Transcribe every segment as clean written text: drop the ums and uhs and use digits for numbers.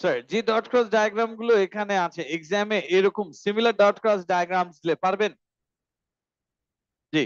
Sir যে dot cross diagram গুলো এখানে আছে এক্সামে এরকম সিমিলার ডট ক্রস ডায়াগ্রাম দিলে পারবেন? জি।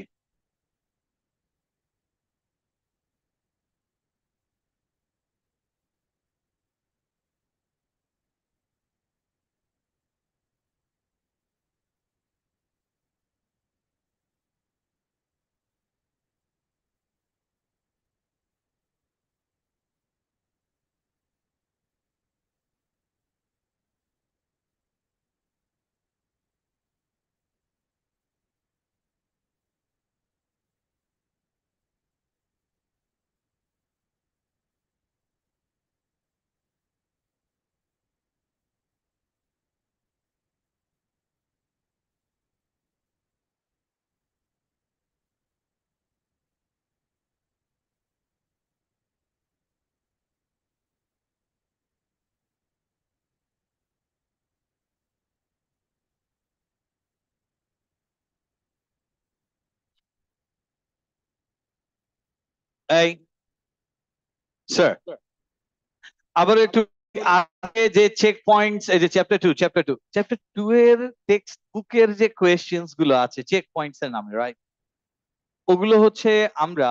এই স্যার আবার একটু আগে যে চেক পয়েন্টস, এই যে চ্যাপ্টার 2 এর টেক্সট বুকের যে কোয়েশ্চেন্স গুলো আছে চেক পয়েন্টস এর নামে, রাইট? ওগুলো হচ্ছে আমরা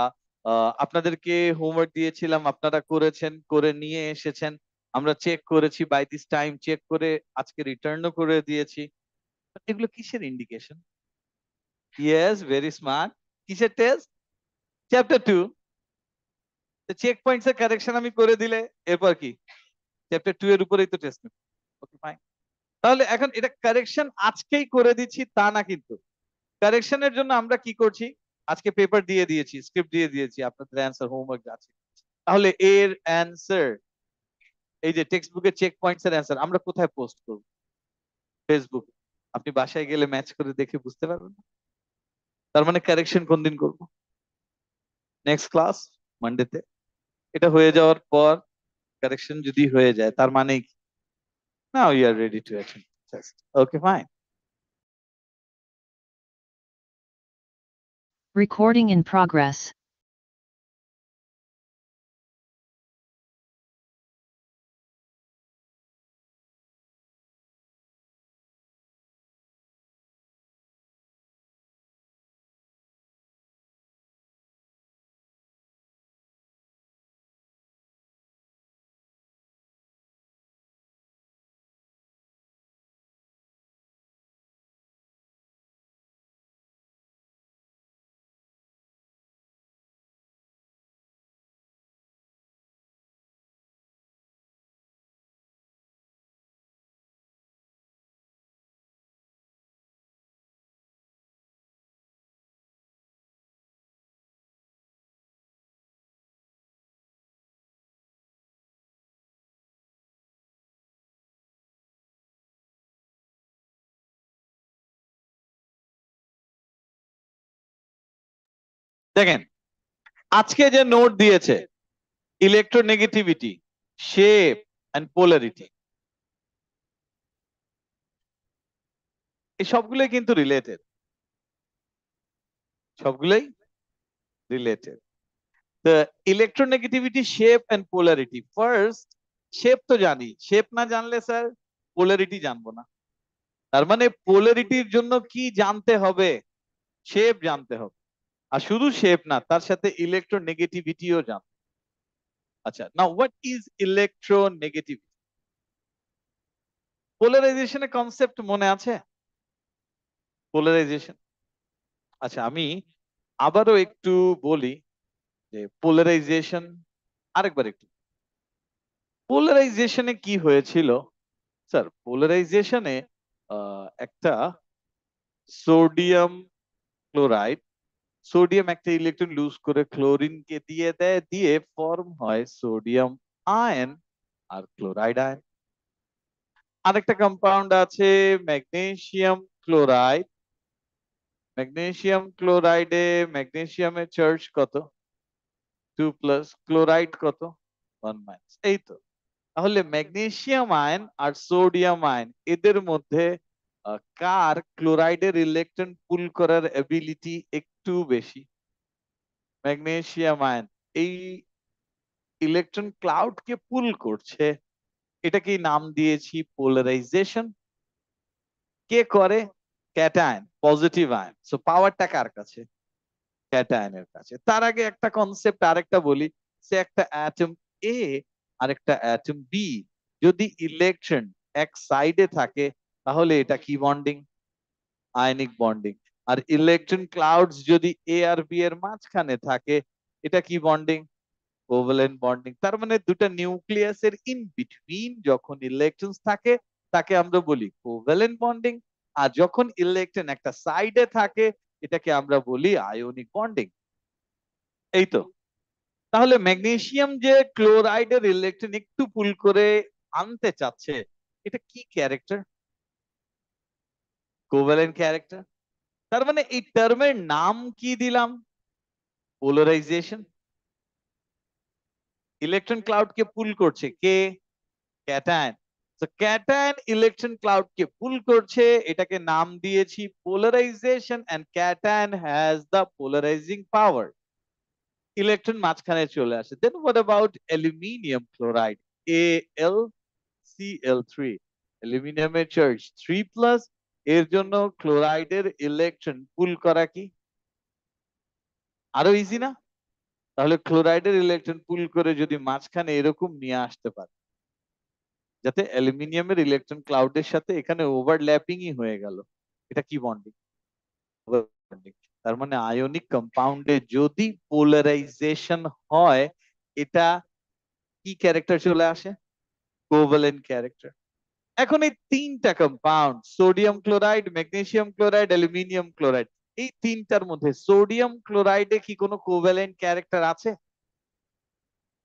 আপনাদেরকে হোমওয়ার্ক দিয়েছিলাম, আপনারা করেছেন, করে নিয়ে এসেছেন, আমরা চেক করেছি, বাই দিস টাইম চেক করে আজকে রিটার্নও করে দিয়েছি। এগুলো কিসের ইন্ডিকেশন? Yes, very smart. কিসের টেস্ট? চ্যাপ্টার 2। চেক পয়েন্টস এর কারেকশন আমি করে দিলে এরপর কি চ্যাপ্টার 2 এর উপরেই তো টেস্ট নেব। Okay fine. তাহলে এখন এটা কারেকশন আজকেই করে দিচ্ছি তা না, কিন্তু কারেকশনের জন্য আমরা কি করছি, আজকে পেপার দিয়ে দিয়েছি, স্ক্রিপ্ট দিয়ে দিয়েছি, আপনাদের অ্যান্সার হোমওয়ার্ক আছে। তাহলে এর অ্যান্সার, এই যে টেক্সট বুকের চেক পয়েন্টস এর অ্যান্সার আমরা কোথায় পোস্ট করব? ফেসবুক। আপনি বাসায় গেলে ম্যাচ করে দেখে বুঝতে পারবেন না। তার মানে কারেকশন কোন দিন করব? নেক্সট ক্লাস মানডেতে। এটা হয়ে যাওয়ার পর কারেকশন যদি হয়ে যায় তার মানে কি now you are ready to attend test. Okay fine. Recording in progress. দেখেন আজকে যে নোট দিয়েছে ইলেকট্রোনেগেটিভিটি, শেপ এন্ড পোলারিটি, এই সবগুলোই কিন্তু রিলেটেড, সবগুলোই রিলেটেড। তো electronegativity, shape and polarity, first shape তো জানি, শেপ না জানলে স্যার পোলারিটি জানবো না। তার মানে পোলারিটির জন্য কি জানতে হবে? শেপ জানতে হবে। আর শুধু শেপ না, তার সাথে ইলেকট্রোনেগেটিভিটিও জানতে। আচ্ছা, নাও হোয়াট ইজ ইলেকট্রোনেগেটিভিটি? পোলারাইজেশনের কনসেপ্ট মনে আছে? পোলারাইজেশন, আচ্ছা আমি আবারও একটু বলি যে পোলারাইজেশন আরেকবার একটু। পোলারাইজেশনে কি হয়েছিল স্যার? পোলারাইজেশনে একটা সোডিয়াম ক্লোরাইড, সোডিয়াম একটা ইলেকট্রন লুজ করে ক্লোরিনকে দিয়ে দেয়, দিয়ে ফর্ম হয় সোডিয়াম আয়ন আর ক্লোরাইড আয়ন। আরেকটা কম্পাউন্ড আছে ম্যাগনেসিয়াম ক্লোরাইড, ম্যাগনেসিয়াম ক্লোরাইডে ম্যাগনেসিয়ামের চার্জ কত? 2+, ক্লোরাইড কত? 1-। এই তো। তাহলে ম্যাগনেসিয়াম আয়ন আর সোডিয়াম আয়ন এদের মধ্যে কার ক্লোরাইডের ইলেকট্রন পুল করার এবিলিটি একটু বেশি? ম্যাগনেসিয়াম আয়ন এই ইলেকট্রন ক্লাউড কে পুল করছে, এটাকে নাম দিয়েছি পোলারাইজেশন। কে করে? Cation, positive ion. সো পাওয়ারটা কার কাছে? ক্যাটায়নের কাছে। তার আগে একটা কনসেপ্ট আরেকটা বলি, সে একটা অ্যাটম এ আর একটা অ্যাটম বি যদি ইলেকট্রন এক সাইডে থাকে তাহলে এটা কি বন্ডিং? Ionic bonding. আর ইলেকট্রন ক্লাউডস যদি এ আর বি এর মাঝখানে থাকে এটা কি বন্ডিং? Covalent bonding. তার মানে দুটা নিউক্লিয়াসের ইন বিটুইন যখন ইলেকট্রনস থাকে তাকে আমরা বলি কোভ্যালেন্ট বন্ডিং। আর যখন ইলেকট্রন একটা সাইডে থাকে এটাকে আমরা বলি আয়নিক বন্ডিং। এই তো। তাহলে ম্যাগনেসিয়াম যে ক্লোরাইডের ইলেকট্রন একটু পুল করে আনতে চাচ্ছে, এটা কি ক্যারেক্টার? Covalent character. তার মানে এই টার্মের নাম কি দিলাম? পোলারাইজেশন। ইলেকট্রন ক্লাউড কে পুল করছে কে? ক্যাটায়ন। তো ক্যাটায়ন ইলেকট্রন ক্লাউড কে পুল করছে, এটাকে নাম দিয়েছি polarization. And cation has the polarizing power. Electron মাঝখানে চলে আসে। Then what about aluminium chloride? AlCl3। অ্যালুমিনিয়ামের চার্জ 3+। এর জন্য ক্লোরাইডের ইলেকট্রন পুল করা কি আরো ইজি না? তাহলে ক্লোরাইডের ইলেকট্রন পুল করে যদি মাঝখানে এরকম নিয়ে আসতে পারে যাতে অ্যালুমিনিয়ামের ইলেকট্রন ক্লাউডের সাথে এখানে ওভারল্যাপিংই হয়ে গেল, এটা কি বন্ডিং? বন্ডিং। তার মানে আয়নিক কম্পাউন্ডে যদি পোলারাইজেশন হয় এটা কি ক্যারেক্টার চলে আসে? Covalent character. এখন এই তিনটা compound, sodium chloride, magnesium chloride, aluminium chloride, এই তিনটার মধ্যে সোডিয়াম ক্লোরাইডে কি কোনো কোভ্যালেন্ট ক্যারেক্টার আছে?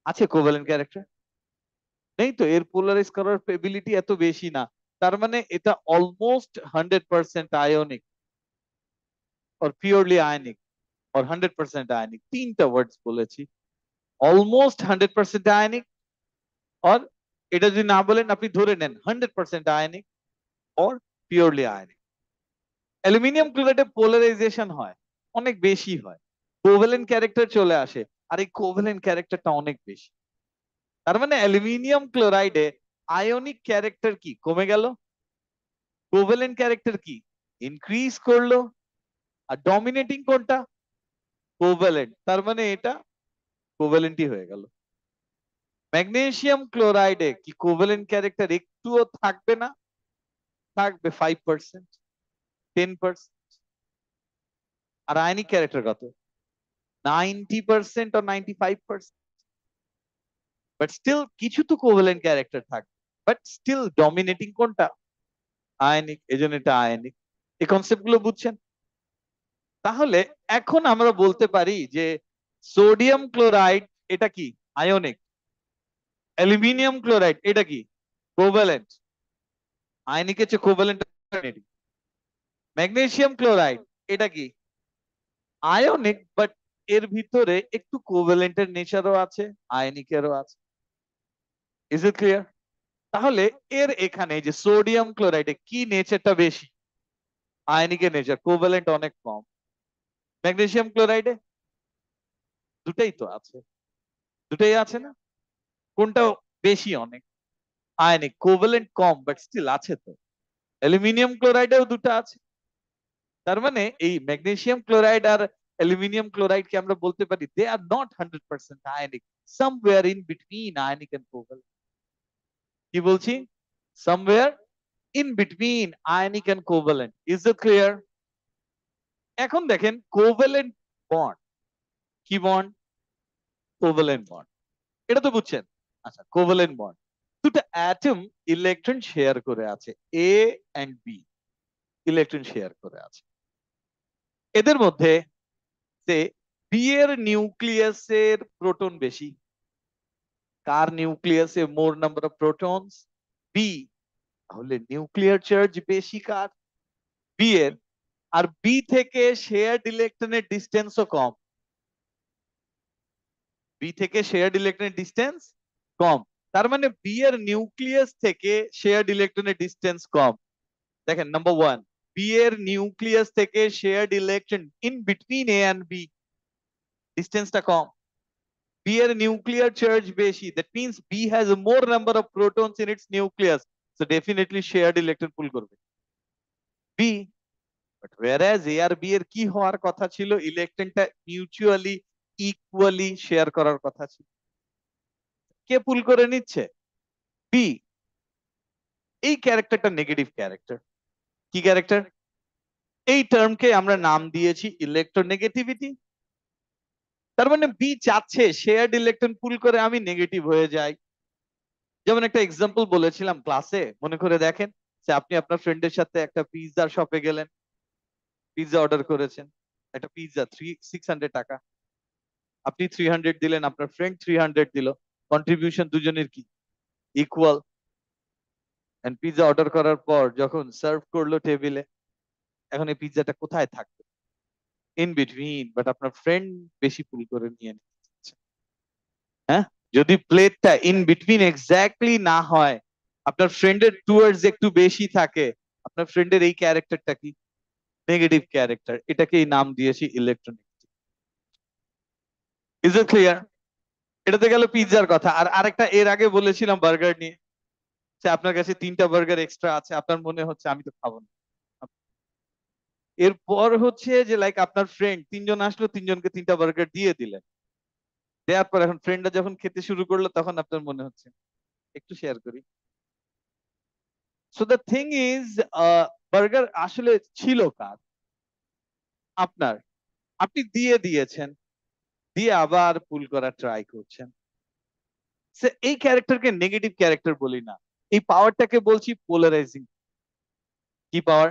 আছে কোভ্যালেন্ট ক্যারেক্টার? নেই তো। এর পোলারাইজ করার এবিলিটি এত বেশি না। তার মানে এটা almost 100% ionic or purely ionic or 100% ionic। তিনটা ওয়ার্ডস বলেছি, অলমোস্ট 100% আয়নিক, or এটা যদি না বলেন আপনি ধরে নেন 100% ionic or purely ionic। Aluminium ক্লোরাইডে পোলারাইজেশন হয়, অনেক বেশি হয়, কোভ্যালেন্ট ক্যারেক্টার চলে আসে, আর এই কোভ্যালেন্ট ক্যারেক্টারটা অনেক বেশি। তার মানে অ্যালুমিনিয়াম ক্লোরাইডে আয়নিক ক্যারেক্টার কি কমে গেল, কোভ্যালেন্ট ক্যারেক্টার কি ইনক্রিজ করলো। আর ডমিনেটিং কোনটা? কোভ্যালেন্ট। তার মানে এটা কোভ্যালেন্টই হয়ে গেল। ম্যাগনেসিয়াম ক্লোরাইডে কি কোভ্যালেন্ট ক্যারেক্টার একটুও থাকবে না? থাকবে 5%, 10%। আর আয়নিক ক্যারেক্টার কত? 90% or 95%। বাট স্টিল কিছু তো কোভ্যালেন্ট ক্যারেক্টার থাকবে, বাট স্টিল ডমিনেটিং কোনটা? আয়নিক। এজন্য এটা আয়নিক। এই কনসেপ্ট গুলো বুঝছেন? তাহলে এখন আমরা বলতে পারি যে সোডিয়াম ক্লোরাইড এটা কি আয়নিক, অ্যালুমিনিয়াম ক্লোরাইড এটা কি কোভ্যালেন্ট, আয়নিকের চেয়ে কোভ্যালেন্ট। ম্যাগনেসিয়াম ক্লোরাইড এটা কি আয়নিক, বাট এর ভিতরে একটু কোভ্যালেন্টের নেচারও আছে, আয়নিকেরও আছে। Is it clear? তাহলে এর এখানে যে সোডিয়াম ক্লোরাইডে কি নেচারটা বেশি? আয়নিকের নেচার, কোভ্যালেন্ট অনেক কম। ম্যাগনেসিয়াম ক্লোরাইডে দুটাই তো আছে, দুটাই আছে না? কোনটা বেশি? অনেক আয়নিক, কোভ্যালেন্ট কম বাট স্টিল আছে তো। অ্যালুমিনিয়াম ক্লোরাইডেও দুটো আছে। তার মানে এই ম্যাগনেসিয়াম ক্লোরাইড আর অ্যালুমিনিয়াম ক্লোরাইড কে আমরা বলতে পারি they are not 100% ionic, somewhere in between ionic and covalent. কি বলছি? Somewhere in between ionic and covalent. Is it clear? এখন দেখেন কোভ্যালেন্ট বন্ড কি বন্ড? Covalent bond. এটা তো বুঝছেন। আচ্ছা, কোভ্যালেন্ট বন্ড দুটো অ্যাটম ইলেকট্রন শেয়ার করে আছে, এ এন্ড বি ইলেকট্রন শেয়ার করে আছে। এদের মধ্যে সে বি এর নিউক্লিয়াসের প্রোটন বেশি। কার নিউক্লিয়াসে মোর নাম্বার অফ প্রোটনস? বি। তাহলে নিউক্লিয়ার চার্জ বেশি কার? বি এর। আর বি থেকে শেয়ারড ইলেকট্রনের ডিসটেন্সও কম। বি থেকে শেয়ারড ইলেকট্রনের ডিসটেন্স কম। তার মানে বি এর নিউক্লিয়াস থেকে শেয়ারড ইলেকট্রনের ডিসটেন্স কম। দেখেন নাম্বার 1, বি এর নিউক্লিয়াস থেকে shared electron in between A and B ডিসটেন্সটা কম। B এর nuclear charge বেশি, that means B has a more number of protons in its nucleus, so definitely shared electron pull করবে B. But whereas A আর B এর কি হওয়ার কথা ছিল, ইলেকট্রনটা মিউচুয়ালি ইকুয়ালি শেয়ার করার কথা ছিল, কে পুল করে নিচ্ছে? B. এই ক্যারেক্টারটা নেগেটিভ ক্যারেক্টার। কি ক্যারেক্টার? এই টার্মকে আমরা নাম দিয়েছি ইলেকট্রোনেগেটিভিটি। তার মানে বি চাচ্ছে শেয়ার্ড ইলেকট্রন পুল করে আমি নেগেটিভ হয়ে যাই। যেমন একটা এক্সাম্পল বলেছিলাম ক্লাসে, মনে করে দেখেন যে আপনি আপনার ফ্রেন্ডের সাথে একটা পিৎজার শপে গেলেন, পিৎজা অর্ডার করেছেন, একটা পিৎজা 600 টাকা, আপনি 300 দিলেন, আপনার ফ্রেন্ড 300 দিল, কন্ট্রিবিউশন দুজনের কি ইকুয়াল। এন্ড পিৎজা অর্ডার করার পর যখন সার্ভ করলো টেবিলে, এখন এই পিৎজাটা কোথায় থাকবে? ইন বিটুইন, বাট আপনার ফ্রেন্ড বেশি পুল করে নিয়ে নিচ্ছে। হ্যাঁ, যদি প্লেটটা ইন বিটুইন এক্স্যাক্টলি না হয়, আপনার ফ্রেন্ডের টুয়ার্ডস একটু বেশি থাকে, আপনার ফ্রেন্ডের এই ক্যারেক্টারটা কি নেগেটিভ ক্যারেক্টার, এটাকেই নাম দিয়েছি ইলেকট্রনিক। Is it clear? এটাতে গেল পিৎজার কথা। আর আরেকটা এর আগে বলেছিলাম বার্গার নিয়ে, যে আপনার কাছে 3টা বার্গার এক্সট্রা আছে, আপনার মনে হচ্ছে আমি তো খাবো না। এরপর হচ্ছে যে লাইক আপনার ফ্রেন্ড 3জন আসলো, 3জনকে 3টা বার্গার দিয়ে দিলেন, দেওয়ার পর এখন ফ্রেন্ডরা যখন খেতে শুরু করলো তখন আপনার মনে হচ্ছে একটু শেয়ার করি। So the thing is, burger আসলে ছিল কার? আপনার। আপনি দিয়ে দিয়েছেন, দিয়ে আবার পুল করা ট্রাই করছেন। এই ক্যারেক্টারকে নেগেটিভ ক্যারেক্টার বলি না, এই পাওয়ারটাকে বলছি পোলারাইজিং। কি পাওয়ার?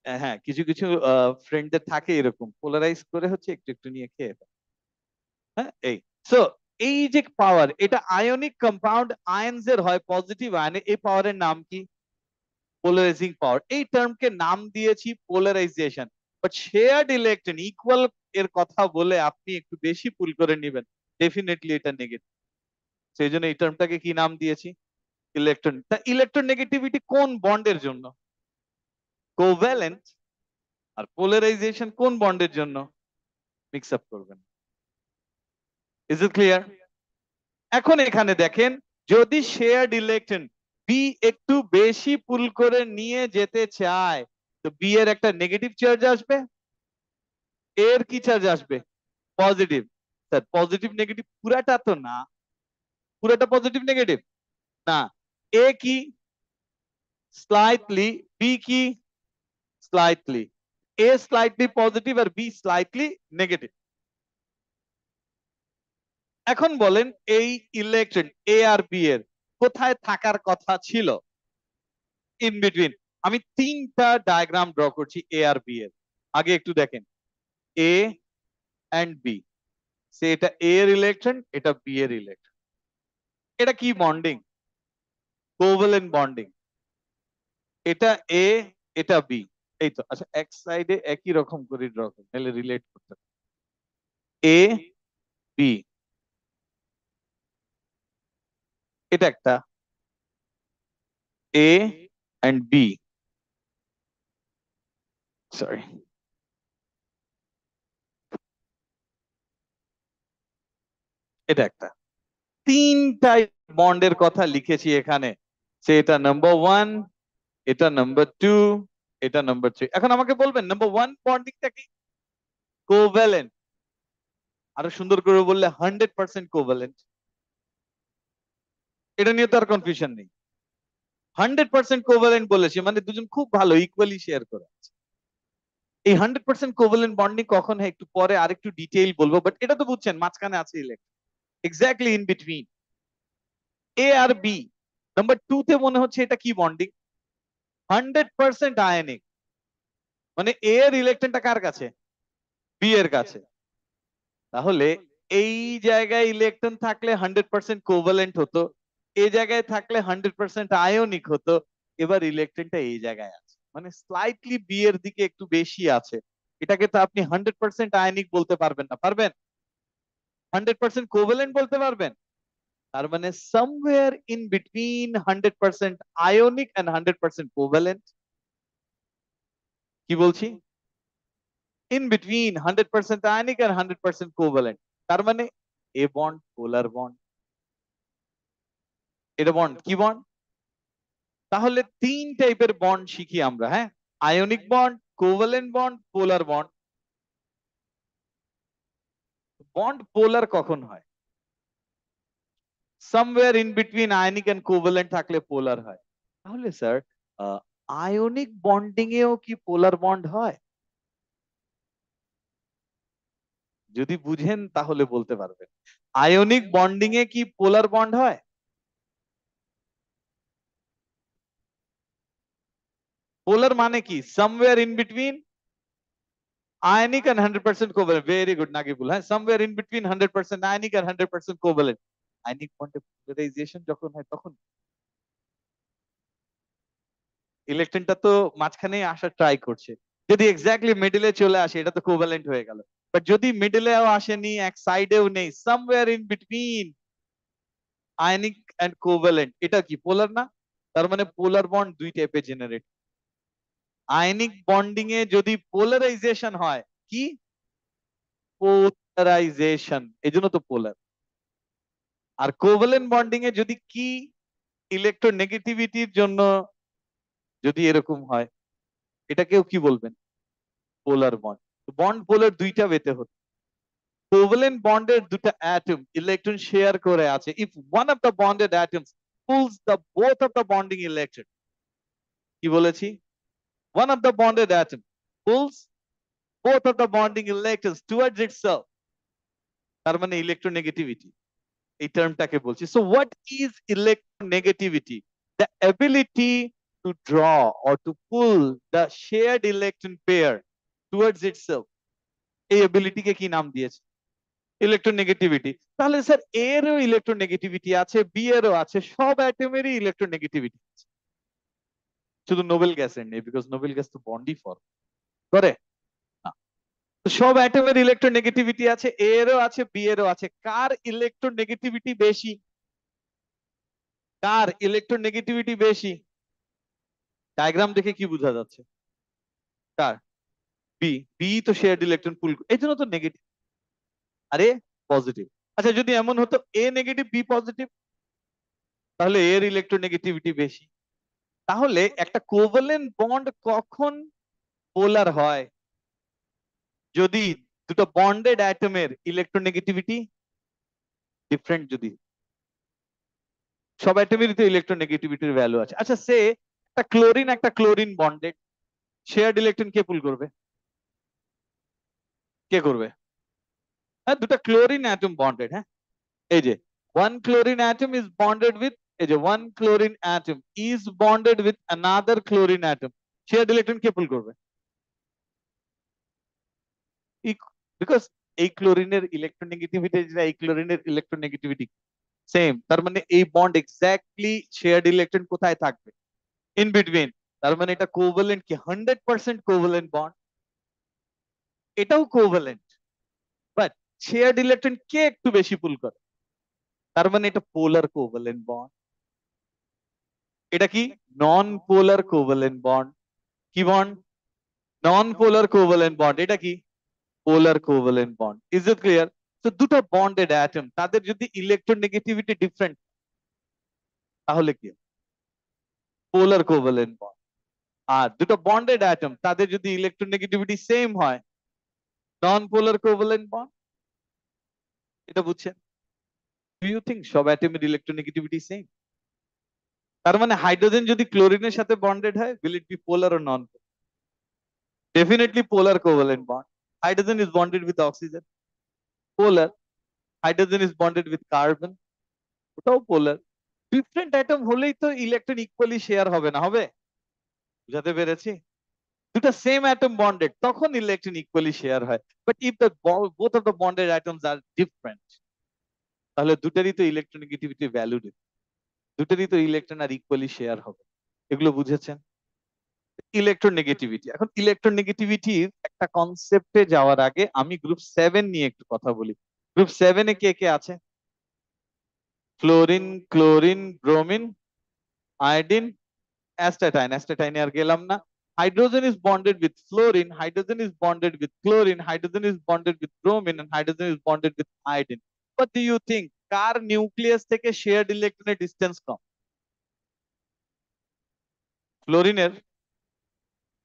হ্যাঁ, কিছু কিছু ফ্রেন্ডদের থাকে এরকম, পোলারাইজ করে হচ্ছে একটু একটু নিয়ে খেয়ে ফেলে। হ্যাঁ, এই সো এই যে পাওয়ার, এটা আয়নিক কম্পাউন্ড আয়নস এর হয়, পজিটিভ আয়নে, এই পাওয়ারের নাম কি? পোলারাইজিং পাওয়ার। এই টার্মকে নাম দিয়েছি polarisation. But shared electron equal এর কথা বলে আপনি একটু বেশি পুল করে নেবেন, ডেফিনেটলি এটা নেগেটিভ। সেই জন্য এই টার্মটাকে কি নাম দিয়েছি? ইলেকট্রন। তা ইলেকট্রন নেগেটিভিটি কোন বন্ডের জন্য? কোভ্যালেন্ট। আর পোলারাইজেশন কোন বন্ডের জন্য? মিক্স আপ করবেন। Is it clear? এখন এখানে দেখেন, যদি শেয়ার্ড ইলেকট্রন বি একটু বেশি পুল করে নিয়ে যেতে চায়, তো বি এর একটা নেগেটিভ চার্জ আসবে, এর কি চার্জ আসবে? পজিটিভ। স্যার পজিটিভ নেগেটিভ পুরাটা তো না, পুরাটা পজিটিভ নেগেটিভ না। এ কি? স্লাইটলি। বি কি? স্লাইটলি। এ স্লাইটলি পজিটিভ আর বি স্লাইটলি নেগেটিভ। এখন বলেন এই ইলেকট্রন এ আর বি এর কোথায় থাকার কথা ছিল? In between. আমি 3টা ডায়াগ্রাম ড্র করছি এ আর বি এর। আগে একটু দেখেন এ এন্ড বি, সে এটা এ এর ইলেকট্রন, এটা বি এর ইলেকট্রন। এটা কি বন্ডিং? Covalent bonding. এটা এ, এটা বি। এই তো। আচ্ছা, এক সাইডে একই রকম করে ড্র করুন, তাহলে রিলেট করতে পারবেন। এ বি, এটা একটা এ এন্ড বি, সরি, এটা একটা। 3টা বন্ডের কথা লিখেছি এখানে, সে এটা নাম্বার 1, এটা নাম্বার 2, এটা নাম্বার 3। এখন আমাকে বলবেন নাম্বার 1 বন্ডিংটা কি? কোভ্যালেন্ট। আরো সুন্দর করে বললে 100% কোভ্যালেন্ট। এটা নিয়ে তো আর কনফিউশন নেই। 100% কোভ্যালেন্ট বলেছি মানে দুজন খুব ভালো ইকুয়ালি শেয়ার করে আছে। এই 100% কোভ্যালেন্ট বন্ডিং কখন হয় একটু পরে আরেকটু ডিটেইল বলবো, বাট এটা তো বুঝছেন মাঝখানে আছে electron, exactly in between A আর বি। নাম্বার 2 তে মনে হচ্ছে এটা কি বন্ডিং? 100% আয়নিক। মানে এ এর ইলেকট্রনটা কার কাছে? বি এর কাছে। তাহলে এই জায়গায় ইলেকট্রন থাকলে 100% কোভ্যালেন্ট হতো, এই জায়গায় থাকলে 100% আয়নিক হতো। এবার ইলেকট্রনটা এই জায়গায় আছে, মানে স্লাইটলি বি এর দিকে একটু বেশি আছে। এটাকে তো আপনি 100% আয়নিক বলতে পারবেন না, পারবেন? 100% কোভ্যালেন্ট বলতে পারবেন? তার মানে somewhere in between 100% ionic and 100% covalent. কি বলছি? ইন বিটুইন 100% আয়নিক আর 100% কোভ্যালেন্ট। তার মানে এ বন্ড পোলার বন্ড, এটা বন্ড কি বন্ড? তাহলে তিন টাইপের বন্ড শিখি আমরা, হ্যাঁ, ionic bond, covalent bond, polar bond. Bond polar কখন হয়? Somewhere in between ionic and covalent থাকলে পোলার হয়। তাহলে স্যার আয়নিক বন্ডিং এও কি পোলার বন্ড হয়? যদি বুঝেন তাহলে বলতে পারবেন, আয়নিক বন্ডিং এ কি পোলার বন্ড হয়? পোলার মানে কি? Somewhere in between ionic and 100% covalent. Very good, Nagibul. হ্যাঁ, somewhere in between 100% ionic and 100% covalent. Ionic bond polarization যখন হয় তখন ইলেকট্রনটা তো মাঝখানে আসার ট্রাই করছে, যদি এক্স্যাক্টলি মিডলে চলে আসে এটা তো কোভ্যালেন্ট হয়ে গেল। বাট যদি মিডলেও আসেনি, এক সাইডেও নেই, somewhere in between ionic and covalent, এটা কি পোলার না? তার মানে পোলার বন্ড দুই টাইপে জেনারেট। আয়নিক বন্ডিং এ যদি পোলারাইজেশন হয়, কি পোলারাইজেশন, এজন্য তো পোলার। আর কোভ্যালেন্ট বন্ডিং এ যদি কি ইলেকট্রোনেগেটিভিটির জন্য যদি এরকম হয়, এটাকেও কি বলবেন? পোলার বন্ড। বন্ড পোলার দুইটা বেতে হতো। কোভ্যালেন্ট বন্ডের দুটো অ্যাটম ইলেকট্রন শেয়ার করে আছে, if one of the bonded atoms pulls the both of the bonding electron, কি বলেছি? one of the bonded atom pulls both of the bonding electrons towards itself, তার মানে ইলেকট্রোনেগেটিভিটি, এই টার্মটাকে বলছি। So what is electronegativity? The ability to draw or to pull the shared electron pair towards itself, এই এবিলিটিকে কি নাম দিয়েছে? Electronegativity. তাহলে sir এরও ইলেকট্রোনেগেটিভিটি আছে, বি এরও আছে, সব অ্যাটমেরই ইলেকট্রোনেগেটিভিটি আছে, শুধু নোবেল গ্যাসের নেই, বিকজ নোবেল গ্যাস তো বন্ডই ফর্ম করে না। তো সব অ্যাটমের ইলেকট্রোনেগেটিভিটি আছে, এ এরও আছে, বি এরও আছে। কার ইলেকট্রোনেগেটিভিটি বেশি? কার ইলেকট্রোনেগেটিভিটি বেশি? ডায়াগ্রাম দেখে কি বোঝা যাচ্ছে? কার? বি। বি তো শেয়ারড ইলেকট্রন পুল, এই জন্য তো নেগেটিভ। আরে পজিটিভ। আচ্ছা যদি এমন হতো এ নেগেটিভ বি পজিটিভ, তাহলে এর ইলেকট্রোনেগেটিভিটি বেশি। তাহলে একটা কোভালেন্ট বন্ড কখন পোলার হয়? যদি দুটো বন্ডেড অ্যাটমের ইলেকট্রোনেগেটিভিটি ডিফারেন্ট, যদি সব অ্যাটমেরই তো ইলেকট্রোনেগেটিভিটির ভ্যালু আছে। আচ্ছা সে একটা ক্লোরিন বন্ডেড, শেয়ারড ইলেকট্রন কে পুল করবে? কে করবে? হ্যাঁ, দুটো ক্লোরিন অ্যাটম বন্ডেড, হ্যাঁ, এই যে one chlorine atom is bonded with, এই যে one chlorine atom is bonded with another chlorine atom, shared electron K pull করবে? বিকজ এই ক্লোরিনের ইলেকট্রোনেগেটিভিটি যেটা, এই ক্লোরিনের ইলেকট্রোনেগেটিভিটি সেম, তার মানে এই বন্ড এক্স্যাক্টলি শেয়ার্ড ইলেকট্রন কোথায় থাকবে? In between. তার মানে এটা কোভ্যালেন্ট কি? 100% কোভ্যালেন্ট বন্ড। এটাও কোভ্যালেন্ট, বাট শেয়ার্ড ইলেকট্রন কে একটু বেশি পুল করে, তার মানে এটা পোলার কোভ্যালেন্ট বন্ড। এটা কি? Non polar covalent bond. কি bond? Non polar covalent bond. এটা কি? Polar covalent bond. Is it clear? তো দুটো বন্ডেড অ্যাটম তাদের যদি ইলেকট্রোনেগেটিভিটি ডিফারেন্ট, তাহলে কি? Polar covalent bond. আর দুটো বন্ডেড অ্যাটম তাদের যদি ইলেকট্রোনেগেটিভিটি সেম হয়, নন পোলার কোভ্যালেন্ট বন্ড। এটা বুঝছেন? ডু ইউ থিংক সব অ্যাটমের ইলেকট্রোনেগেটিভিটি সেম? তার মানে হাইড্রোজেন যদি ক্লোরিনের সাথে বন্ডেড হয়, will it be polar or non polar? Definitely polar covalent bond. Hydrogen is bonded with oxygen, polar. Hydrogen is bonded with carbon, ওটাও পোলার। Different atom হলেই তো electron equally share হবে না, হবে? বুঝাতে পেরেছি? দুটো সেম অ্যাটম বন্ডেড তখন ইলেকট্রন ইকুয়ালি শেয়ার হয়, but if the both of the bonded atoms R different, তাহলে দুটারই তো ইলেকট্রোনেগেটিভিটি ভ্যালু ডিফারেন্ট, দুটারই তো ইলেকট্রন আর ইকুয়ালি শেয়ার হবে। এগুলো বুঝেছেন? ইলেকট্রোনেগেটিভিটি। এখন ইলেকট্রোনেগেটিভিটির একটা কনসেপ্টে যাওয়ার আগে আমি গ্রুপ 7 নিয়ে একটু কথা বলি। গ্রুপ 7 এ কে কে আছে? Fluorine, chlorine, bromine, iodine, astatine. অ্যাস্টাটাইনে আর গেলাম না। Hydrogen is bonded with fluorine, hydrogen is bonded with chlorine, hydrogen is bonded with bromine, and hydrogen is bonded with iodine. what do you think car nucleus থেকে shared ইলেকট্রনের distance কম? ফ্লোরিনের।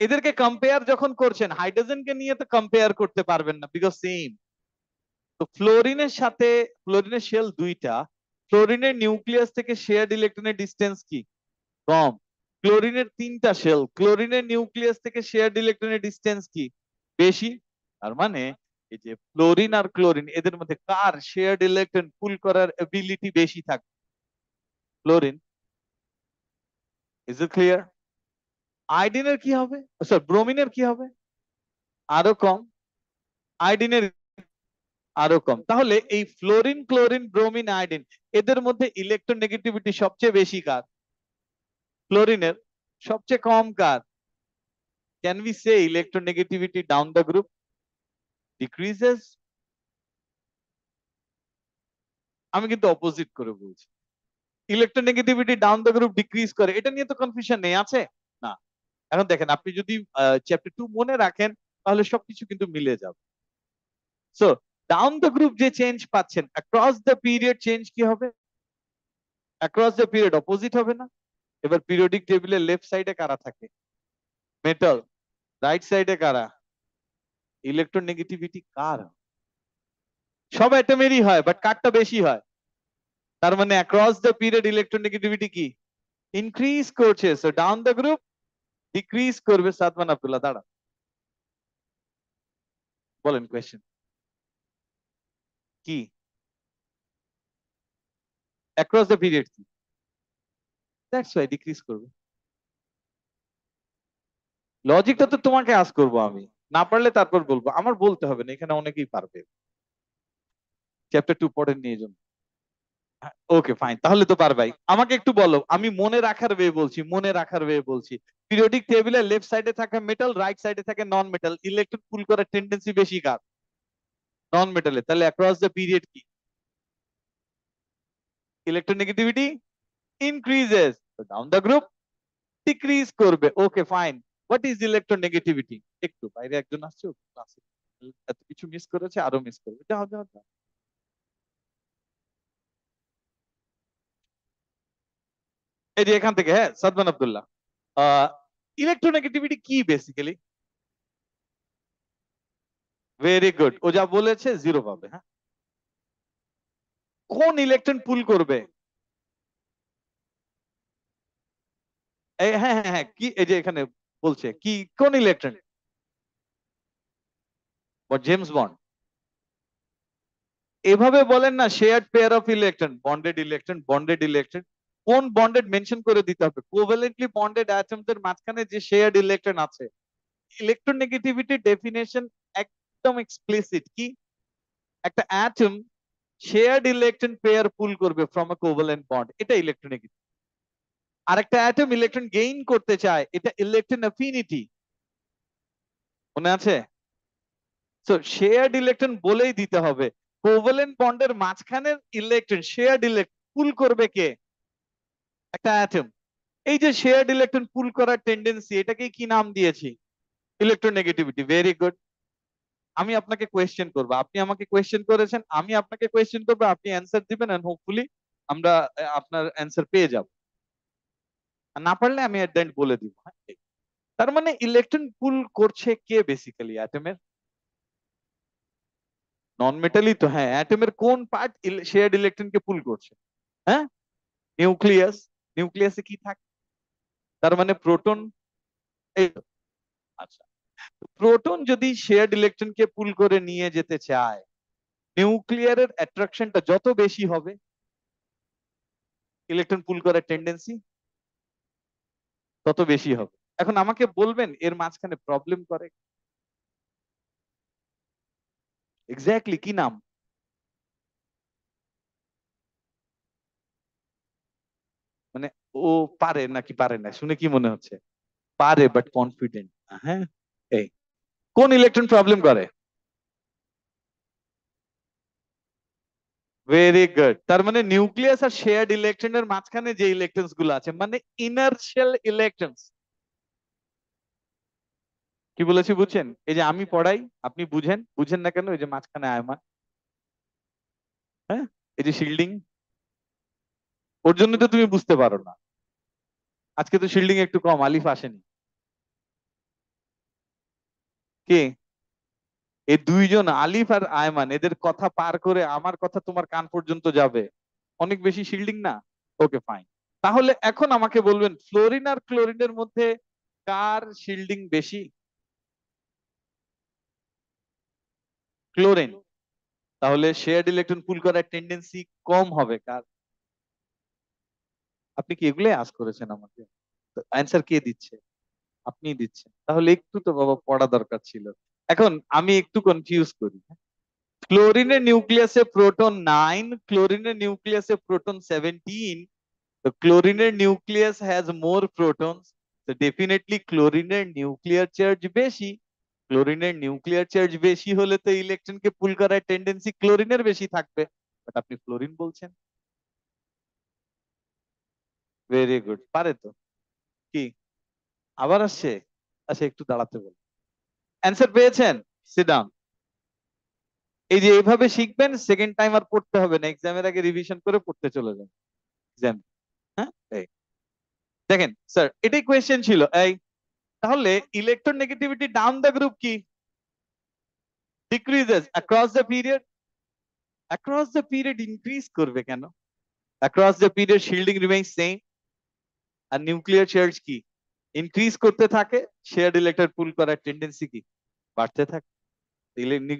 এদেরকে compare যখন করছেন হাইড্রোজেনকে নিয়ে তো কম্পেয়ার করতে পারবেন না, বিকজ সেম। তো ফ্লোরিনের সাথে, ফ্লোরিনের শেল দুইটা, ফ্লোরিনের নিউক্লিয়াস থেকে শেয়ার্ড ইলেকট্রনের ডিসটেন্স কি? কম। ক্লোরিনের তিনটা শেল, ক্লোরিনের নিউক্লিয়াস থেকে শেয়ার্ড ইলেকট্রনের ডিসটেন্স কি? বেশি। তার মানে এই যে ফ্লোরিন আর ক্লোরিন, এদের মধ্যে কার শেয়ার্ড ইলেকট্রন পুল করার এবিলিটি বেশি থাকে? ফ্লোরিন। Is it clear? আয়োডিনের কি হবে, সরি ব্রোমিনের কি হবে? আরো কম। আয়োডিনের আরো কম। তাহলে এই ফ্লোরিন, ক্লোরিন, ব্রোমিন, আয়োডিন, এদের মধ্যে ইলেকট্রোনেগেটিভিটি সবচেয়ে বেশি কার? ফ্লোরিনের। সবচেয়ে কম কার? Can we say electronegativity down the group decreases? আমি কিন্তু অপোজিট করে বলছি, electronegativity down the group decrease করে। এটা নিয়ে তো কনফিউশন নেই, আছে না? এখন দেখেন, আপনি যদি চ্যাপ্টার 2 মনে রাখেন তাহলে সবকিছু কিন্তু মিলে যাবে। সো ডাউন দ্য গ্রুপ যে চেঞ্জ পাচ্ছেন, অ্যাক্রস দ্য পিরিয়ড চেঞ্জ কি হবে? অ্যাক্রস দ্য পিরিয়ড অপোজিট হবে না? এবার পিরিয়ডিক টেবিলের লেফট সাইডে কারা থাকে? মেটাল। রাইট সাইডে কারা? ইলেকট্রোনেগেটিভিটি কার? সব অ্যাটমেরই হয়, বাট কারটা বেশি হয়। তার মানে অ্যাক্রস দ্য পিরিয়ড ইলেকট্রোনেগেটিভিটি কি? ইনক্রিজ করছে। So down the group decrease করবে। সাদমান আব্দুল্লাহ দাঁড়া, বলেন কোয়েশ্চেন কি? অ্যাক্রস দ্য পিরিয়ড কি? দ্যাটস ওয়াই ডিক্রিজ করবে। লজিকটা তো তোমাকে আজ করবো আমি, না পারলে তারপর বলবো। আমার বলতে হবে না, এখানে অনেকেই পারবে। চ্যাপ্টার 2 পড়েন নিয়ে জন্য। ওকে ফাইন, তাহলে তো পারবাই। আমাকে একটু বলো, আমি মনে রাখার ওয়ে বলছি, মনে রাখার ওয়ে বলছি। পিরিয়ডিক টেবিলের লেফট সাইডে থাকে মেটাল, রাইট সাইডে থাকে নন মেটাল। ইলেকট্রন পুল করার টেন্ডেন্সি বেশি কার? নন মেটালে। তাহলে অ্যাক্রস দ্য পিরিয়ড কি? Electronegativity increases, down the group decrease করবে। Okay fine. What is electronegativity? একটু বাইরে একজন আসছে, ক্লাসে এত কিছু মিস করেছে, আরো মিস করবে। যাও যাও যাও। এই যে এখান থেকে, হ্যাঁ সাদমান আব্দুল্লাহ, ইলেকট্রোনেগেটিভিটি কি বেসিক্যালি? ভেরি গুড, ও যা বলেছে জিরো পাবে। হ্যাঁ, কোন ইলেকট্রন পুল করবে? এই হ্যাঁ হ্যাঁ হ্যাঁ, কি এই যে এখানে বলছে কি, কোন ইলেকট্রন? James bond. এভাবে বলেন না, shared pair of electron, bonded electron, bonded electron. কোন বন্ডেড মেনশন করে দিতে হবে। কোভ্যালেন্টলি বন্ডেড অ্যাটমস এর মাঝখানে যে শেয়ার্ড ইলেকট্রন আছে। ইলেকট্রোনেগেটিভিটি ডেফিনেশন একদম এক্সপ্লিসিট। কি? একটা অ্যাটম শেয়ার্ড ইলেকট্রন পেয়ার পুল করবে ফ্রম আ কোভ্যালেন্ট বন্ড, এটা ইলেকট্রোনেগেটিভ। আর একটা অ্যাটম ইলেকট্রন গেইন করতে চায়, এটা ইলেকট্রন অ্যাফিনিটি। মনে আছে? সো শেয়ার্ড ইলেকট্রন বলেই দিতে হবে। কোভ্যালেন্ট বন্ডের মাঝখানের ইলেকট্রন শেয়ার্ড ইলেকট্রন পুল করবে কে? একটা অ্যাটম। এই যে শেয়ার্ড ইলেকট্রন পুল করার টেন্ডেন্সি, এটাকে কি নাম দিয়েছি? ইলেকট্রোনেগেটিভিটি। Very good. আমি আপনাকে কোয়েশ্চেন করবো, আপনি আমাকে কোয়েশ্চেন করেছেন, আমি আপনাকে কোয়েশ্চেন করবো, আপনি অ্যান্সার দিবেন, এন্ড হোপফুলি আমরা আপনার অ্যান্সার পেয়ে যাব। আর না পারলে আমি এট দ্য এন্ড বলে দিব। হ্যাঁ, তার মানে ইলেকট্রন পুল করছে কে বেসিক্যালি? অ্যাটমের নন মেটালই তো। হ্যাঁ, অ্যাটমের কোন পার্ট শেয়ার্ড ইলেকট্রনকে পুল করছে? হ্যাঁ, নিউক্লিয়াস। নিউক্লিয়াসে কি থাকে? তার মানে প্রোটন। এই তো। আচ্ছা, প্রোটন যদি শেয়ার্ড ইলেকট্রনকে পুল করে নিয়ে যেতে চায়, নিউক্লিয়ারের অ্যাট্রাকশনটা যত বেশি হবে, ইলেকট্রন পুল করার টেন্ডেন্সি তত বেশি হবে। এখন আমাকে বলবেন এর মাঝখানে প্রবলেম করে এক্স্যাক্টলি কি নাম? মানে ও পারে নাকি পারে না, শুনে কি মনে হচ্ছে? পারে বাট কনফিডেন্ট। হ্যাঁ, এই কোন ইলেকট্রন প্রবলেম করে? Very good. তার মানে নিউক্লিয়াস আর শেয়ার্ড ইলেকট্রনের মাঝখানে যে ইলেকট্রনস গুলো আছে, মানে ইনার্শিয়াল ইলেকট্রনস। কি বলেছি বুঝছেন? এই যে আমি পড়াই, আপনি বুঝেন, বুঝেন না কেন? এই যে মাঝখানে আয়মান। হ্যাঁ, এই যে শিল্ডিং, ওর জন্য তো তুমি বুঝতে পারো না। আজকে তো শিল্ডিং একটু কম, আলিফ আসেনি। কে? এই দুইজন আলিফ আর আয়মান, এদের কথা পার করে আমার কথা তোমার কান পর্যন্ত যাবে, অনেক বেশি শিল্ডিং না? Okay fine. তাহলে এখন আমাকে বলবেন ফ্লোরিন আর ক্লোরিনের মধ্যে কার শিল্ডিং বেশি? ক্লোরিন। তাহলে শেয়ার্ড ইলেকট্রন পুল করার টেন্ডেন্সি কম হবে কার? আপনি কি এগুলোই আস করেছেন আমাকে? অ্যান্সার কে দিচ্ছে? আপনিই দিচ্ছেন। তাহলে একটু তো বাবা পড়া দরকার ছিল। এখন আমি একটু কনফিউজ করি। ক্লোরিনের নিউক্লিয়াসে প্রোটন 9, ক্লোরিনের নিউক্লিয়াসে প্রোটন 17। তো ক্লোরিনের নিউক্লিয়াস হ্যাজ মোর প্রোটনস, তো ডেফিনেটলি ক্লোরিনের নিউক্লিয়ার চার্জ বেশি। ক্লোরিনের নিউক্লিয়ার চার্জ বেশি হলে তো ইলেকট্রনকে পুল করার টেন্ডেন্সি ক্লোরিনের বেশি থাকবে, বাট আপনি ফ্লোরিন বলছেন। ভেরি গুড, পারে তো। কি আবার আসছে? আচ্ছা একটু দাঁড়াতে বল। অ্যান্সার পেয়েছেন? Sit down. এই যে এইভাবে শিখবেন, সেকেন্ড টাইম আর পড়তে হবে না, এক্সামের আগে রিভিশন করে পড়তে চলে যান এক্সাম। হ্যাঁ, এই দেখেন স্যার, এটাই কোয়েশ্চেন ছিল। এই তাহলে ইলেকট্রোনেগেটিভিটি ডাউন দ্য গ্রুপ কি decreases across the period? Across the period increase করবে কেন? Across the period shielding remains same, আর নিউক্লিয়ার চার্জ কি ইনক্রিজ করতে থাকে, শেয়ার্ড ইলেকট্রন পুল করার টেন্ডেন্সি কি বাড়তে থাকে।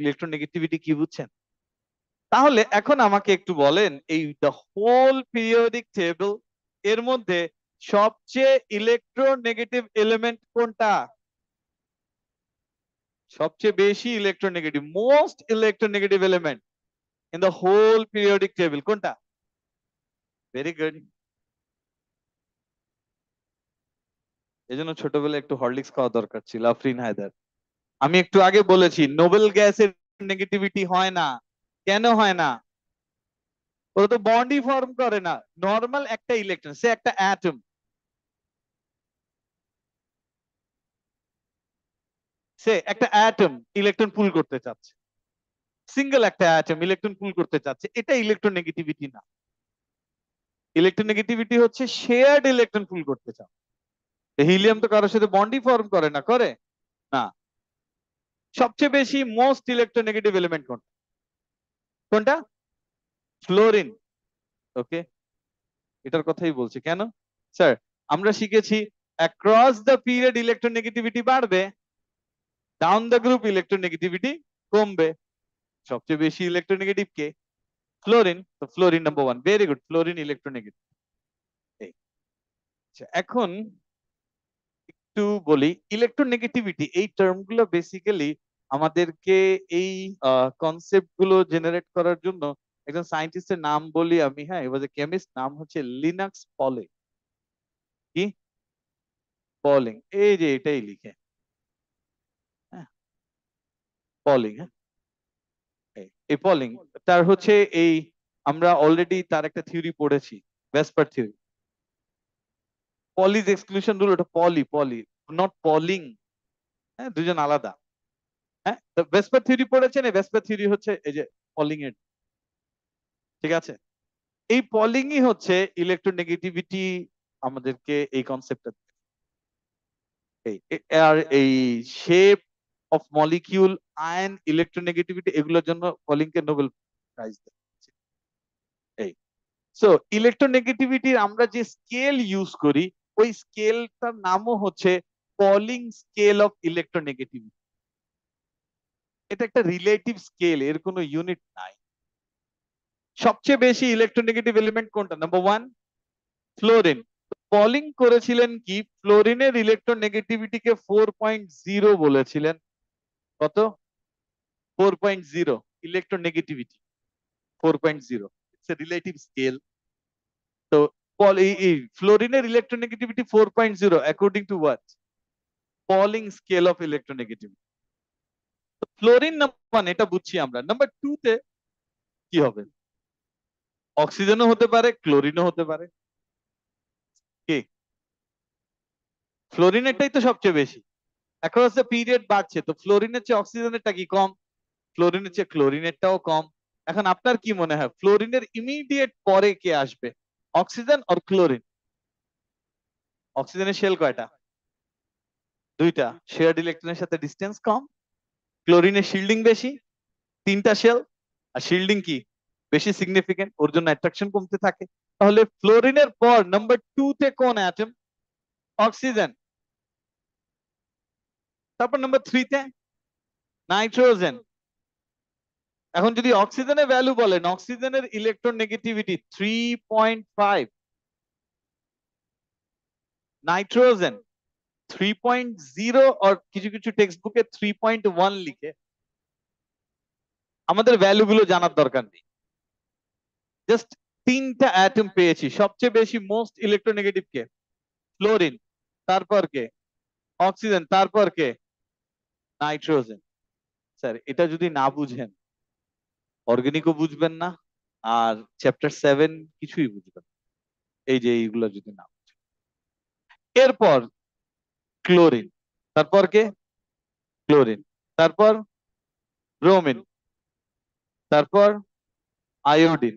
ইলেকট্রোনেগেটিভিটি কি বুঝছেন? তাহলে এখন আমাকে একটু বলেন, এই দ্য হোল পিরিয়ডিক টেবল এর মধ্যে সবচেয়ে ইলেকট্রোনেগেটিভ এলিমেন্ট কোনটা? সবচেয়ে বেশি electronegative, most electronegative element in the whole periodic table কোনটা? Very good. এই জন্য ছোটবেলায় একটু হরলিক্স খাওয়া দরকার ছিল, আফরিন হায়দার। আমি একটু আগে বলেছি নোবেল গ্যাসের নেগেটিভিটি হয় না। কেন হয় না? ওরা তো বন্ডই ফর্ম করে না। নর্মাল একটা ইলেকট্রন, সে একটা অ্যাটম, সে একটা অ্যাটম ইলেকট্রন পুল করতে চাচ্ছে, সিঙ্গেল একটা অ্যাটম ইলেকট্রন পুল করতে চাচ্ছে, এটা ইলেকট্রোনেগেটিভিটি না। ইলেকট্রোনেগেটিভিটি হচ্ছে শেয়ার্ড ইলেকট্রন পুল করতে চাও। হিলিয়াম তো কারোর সাথে বন্ডই ফর্ম করে না, করে না। সবচেয়ে বেশি মোস্ট ইলেকট্রোনেগেটিভ এলিমেন্ট কোনটা? কোনটা? ফ্লোরিন। ওকে, এটার কথাই বলছি। কেন স্যার? আমরা শিখেছি অ্যাক্রস দ্য পিরিয়ড ইলেকট্রোনেগেটিভিটি বাড়বে, ডাউন দ্য গ্রুপ ইলেকট্রোনেগেটিভিটি কমবে। সবচেয়ে বেশি ইলেকট্রোনেগেটিভ কে? ফ্লোরিন। তো fluorine number 1, very good, fluorine electronegative. এখন একটু বলি, ইলেকট্রোনেগেটিভিটি এই টার্ম গুলো বেসিক্যালি আমাদেরকে এই কনসেপ্ট গুলো জেনারেট করার জন্য একজন সায়েন্টিস্টের নাম বলি আমি। হ্যাঁ, এ ওয়াজ এ কেমিস্ট, নাম হচ্ছে লিনাক্স পলিং। কি পলিং? এই যে এটাই লিখে, হ্যাঁ, পলিং। হ্যাঁ, এই পলিং তার হচ্ছে এই, আমরা অলরেডি তার একটা থিওরি পড়েছি, ভেসপার থিওরি। পলিজ এক্সক্লুশন রুল, ওটা পলি, পলি নট পলিং। হ্যাঁ, দুজন আলাদা। হ্যাঁ, ভেসপার থিওরি পড়েছেন? এই ভেসপার থিওরি হচ্ছে এই যে পলিং এর, ঠিক আছে? এই পলিংই হচ্ছে ইলেকট্রোনেগেটিভিটি আমাদেরকে এই কনসেপ্টটা, আর এই shape of molecule, ion, electronegativity, এগুলোর জন্য পলিংকে নোবেল প্রাইজ দেয়। এই সো ইলেকট্রোনেগেটিভিটির আমরা যে স্কেল ইউজ করি, ওই স্কেলটার নামও হচ্ছে পলিং স্কেল অফ ইলেকট্রোনেগেটিভিটি। এটা একটা রিলেটিভ স্কেল, এর কোনো ইউনিট নাই। সবচেয়ে বেশি ইলেকট্রোনেগেটিভ এলিমেন্ট কোনটা? Number 1 fluorine. পলিং করেছিলেন কি, ফ্লোরিনের ইলেকট্রোনেগেটিভিটিকে 4.0 বলেছিলেন। কত? 4.0 electronegativity, 4.0, it's a relative scale. তো ফ্লোরিনের electronegativity 4.0 according to what? Pauling scale of electronegativity. Fluorine number 1, এটা বুঝছি আমরা। নাম্বার 2 তে কি হবে? অক্সিজেনও হতে পারে, ক্লোরিনও হতে পারে। কি? ফ্লোরিনেরটাই তো সবচেয়ে বেশি, অ্যাক্রস দ্য পিরিয়ড বাড়ছে, তো ফ্লোরিনের চেয়ে অক্সিজেনেরটা কি কম? ফ্লোরিনের চেয়ে ক্লোরিনেরটাও কম। এখন আপনার কি মনে হয় ফ্লোরিনের ইমিডিয়েট পরে কে আসবে, অক্সিজেন আর ক্লোরিন? অক্সিজেনের শেল কয়টা? দুইটা। শেয়ার্ড ইলেকট্রনের সাথে ডিসটেন্স কম। ক্লোরিনের শিল্ডিং বেশি, তিনটা শেল। আর শিল্ডিং কি বেশি সিগনিফিকেন্ট, ওর জন্য অ্যাট্রাকশন কমতে থাকে। তাহলে ফ্লোরিনের পর নাম্বার 2 তে কোন অ্যাটম? অক্সিজেন। তারপর নাম্বার 3 তে নাইট্রোজেন। এখন যদি অক্সিজেনের ভ্যালু বলেন, অক্সিজেনের ইলেকট্রন নেগেটিভিটি 3.5, নাইট্রোজেন 3.0, আর কিছু কিছু টেক্সট বুকে 3.1 লিখে। আমাদের ভ্যালু গুলো জানার দরকার নেই, জাস্ট তিনটা অ্যাটম পেয়েছি। সবচেয়ে বেশি মোস্ট ইলেকট্রোনেগেটিভ কে? ফ্লোরিন। তারপর কে? অক্সিজেন। তারপর কে? নাইট্রোজেন। স্যার এটা যদি না বুঝেন, অর্গানিকও বুঝবেন না, আর চ্যাপ্টার 7 কিছুই বুঝবেন না। এই যে এইগুলো যদি না বুঝেন। এরপর ক্লোরিন। তারপর কে? ক্লোরিন। তারপর ব্রোমিন। তারপর আয়োডিন।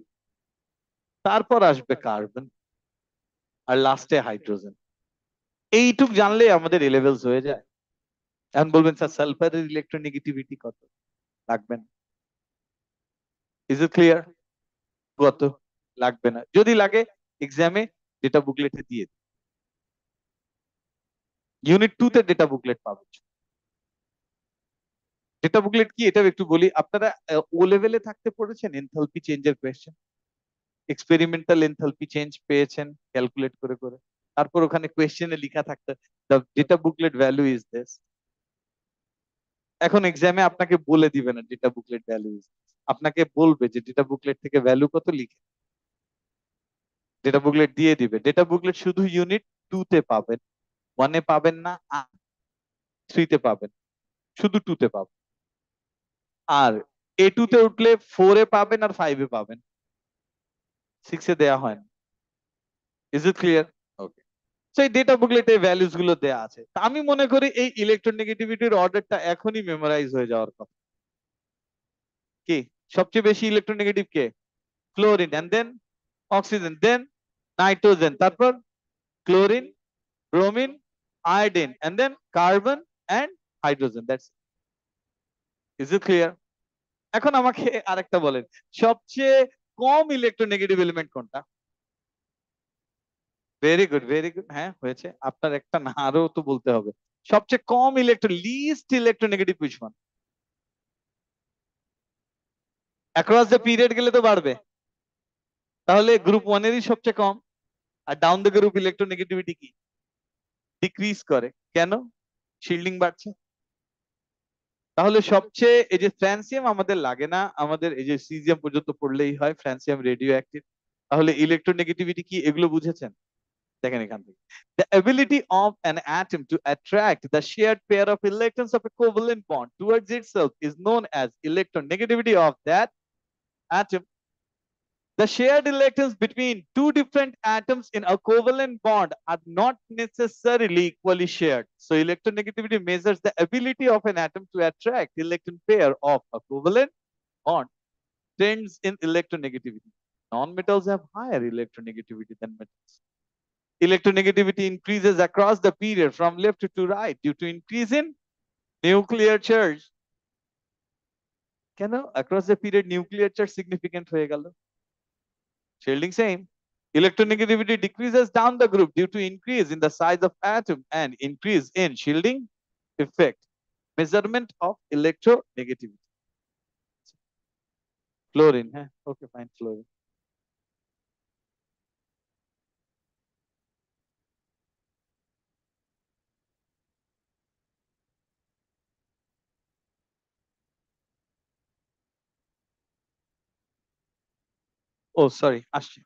তারপর আসবে কার্বন। আর লাস্টে হাইড্রোজেন। এইটুক জানলে আমাদের এ লেভেলস হয়ে যায়। এখন বলবেন স্যার সালফারের ইলেকট্রোনেগেটিভিটি কত? লাগবেন? Is it clear? কত? লাগবে না। যদি লাগে এক্সামে ডেটা বুকলেটে দিয়ে দিই। ইউনিট 2 তে ডেটা বুকলেট পাবেন। ডেটা বুকলেট কি এটাও একটু বলি। আপনারা ও লেভেলে থাকতে পড়েছেন এনথালপি চেঞ্জের কোয়েশ্চেন, এক্সপেরিমেন্টাল এনথালপি চেঞ্জ পেয়েছেন ক্যালকুলেট করে করে। তারপর ওখানে কোয়েশ্চেনে লেখা থাকতো the data booklet value is this. এখন এক্সামে আপনাকে বলে দিবে না ডেটা বুকলেট ভ্যালু ইজ, আপনাকে বলবে যে ডেটা বুকলেট থেকে ভ্যালু কত লিখে ডেটা বুকলেট দিয়ে দিবে। ডেটা বুকলেট শুধু ইউনিট 2 তে পাবেন, 1 এ পাবেন না, 3 তে পাবেন, শুধু 2 তে পাবেন। আর A2 তে উঠলে 4 এ পাবেন আর 5 এ পাবেন, 6 এ দেয়া হয় না। Is it clear? ওকে। তো এই ডেটা বুকলেটে ভ্যালুস গুলো দেয়া আছে। তা আমি মনে করি এই ইলেকট্রোনেগেটিভিটির অর্ডারটা এখনই মেমোরাইজ হয়ে যাওয়ার কথা। কি সবচেয়ে বেশি ইলেকট্রোনেগেটিভ কে? Chlorine, and then oxygen, then nitrogen, তারপর chlorine, bromine, iodine, and then carbon and hydrogen. That's is it clear? এখন আমাকে আরেকটা বলেন, সবচেয়ে কম ইলেকট্রোনেগেটিভ এলিমেন্ট কোনটা? Very good, very good. হ্যাঁ হয়েছে। আপনার একটা না আরো তো বলতে হবে। সবচেয়ে কম least electronegative which one? Across the period গেলে তো বাড়বে, তাহলে গ্রুপ 1 এরই সবচেয়ে কম। আর ডাউন দ্য গ্রুপ ইলেকট্রোনেগেটিভিটি কি? ডিক্রিজ করে। কেন? শিল্ডিং বাড়ছে। তাহলে সবচেয়ে এই যে ফ্রান্সিয়াম আমাদের লাগে না, আমাদের এই যে সিজিয়াম পর্যন্ত পড়লেই হয়, ফ্রান্সিয়াম রেডিও অ্যাক্টিভ। তাহলে ইলেকট্রোনেগেটিভিটি কি এগুলো বুঝেছেন? দেখেন এখান থেকে, the ability of an atom to attract the shared pair of electrons of a covalent bond towards itself is known as electronegativity of that atom. The shared electrons between two different atoms in a covalent bond are not necessarily equally shared. So electronegativity measures the ability of an atom to attract electron pair of a covalent bond. Trends in electronegativity. Non-metals have higher electronegativity than metals. Electronegativity increases across the period from left to right due to increase in nuclear charge. কেন across the period nuclear charge significant হয়ে গেল? Shielding same. Electronegativity decreases down the group due to increase in the size of atom and increase in shielding effect. Measurement of electronegativity. Fluorine, huh? Okay, fine, fluorine. Oh, sorry, আসছি।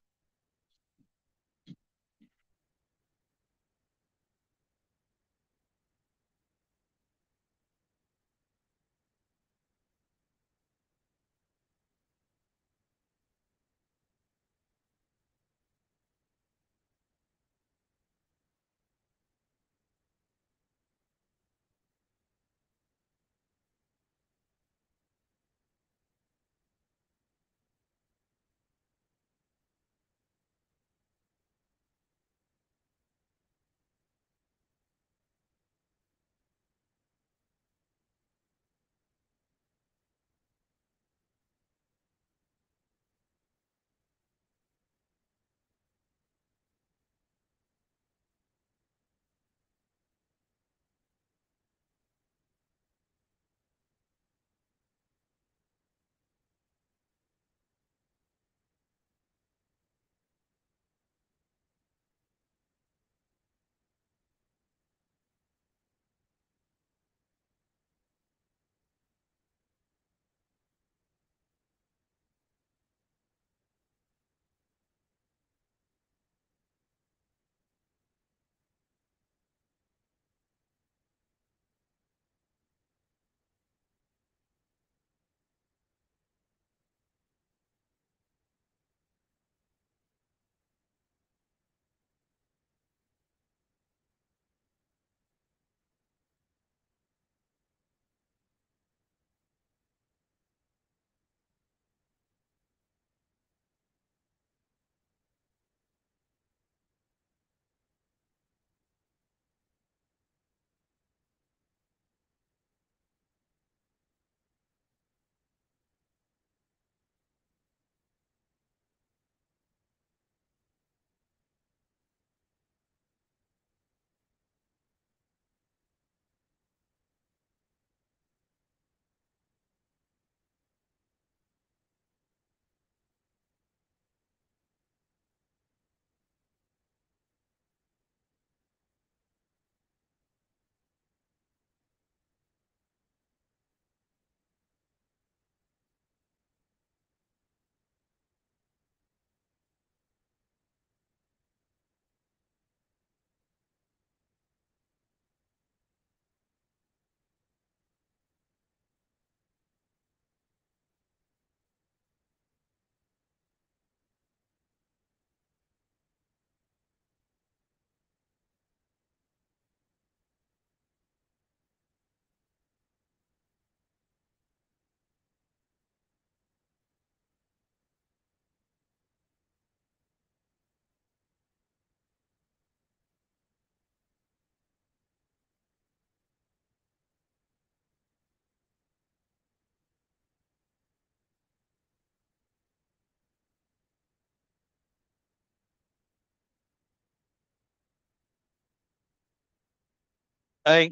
এই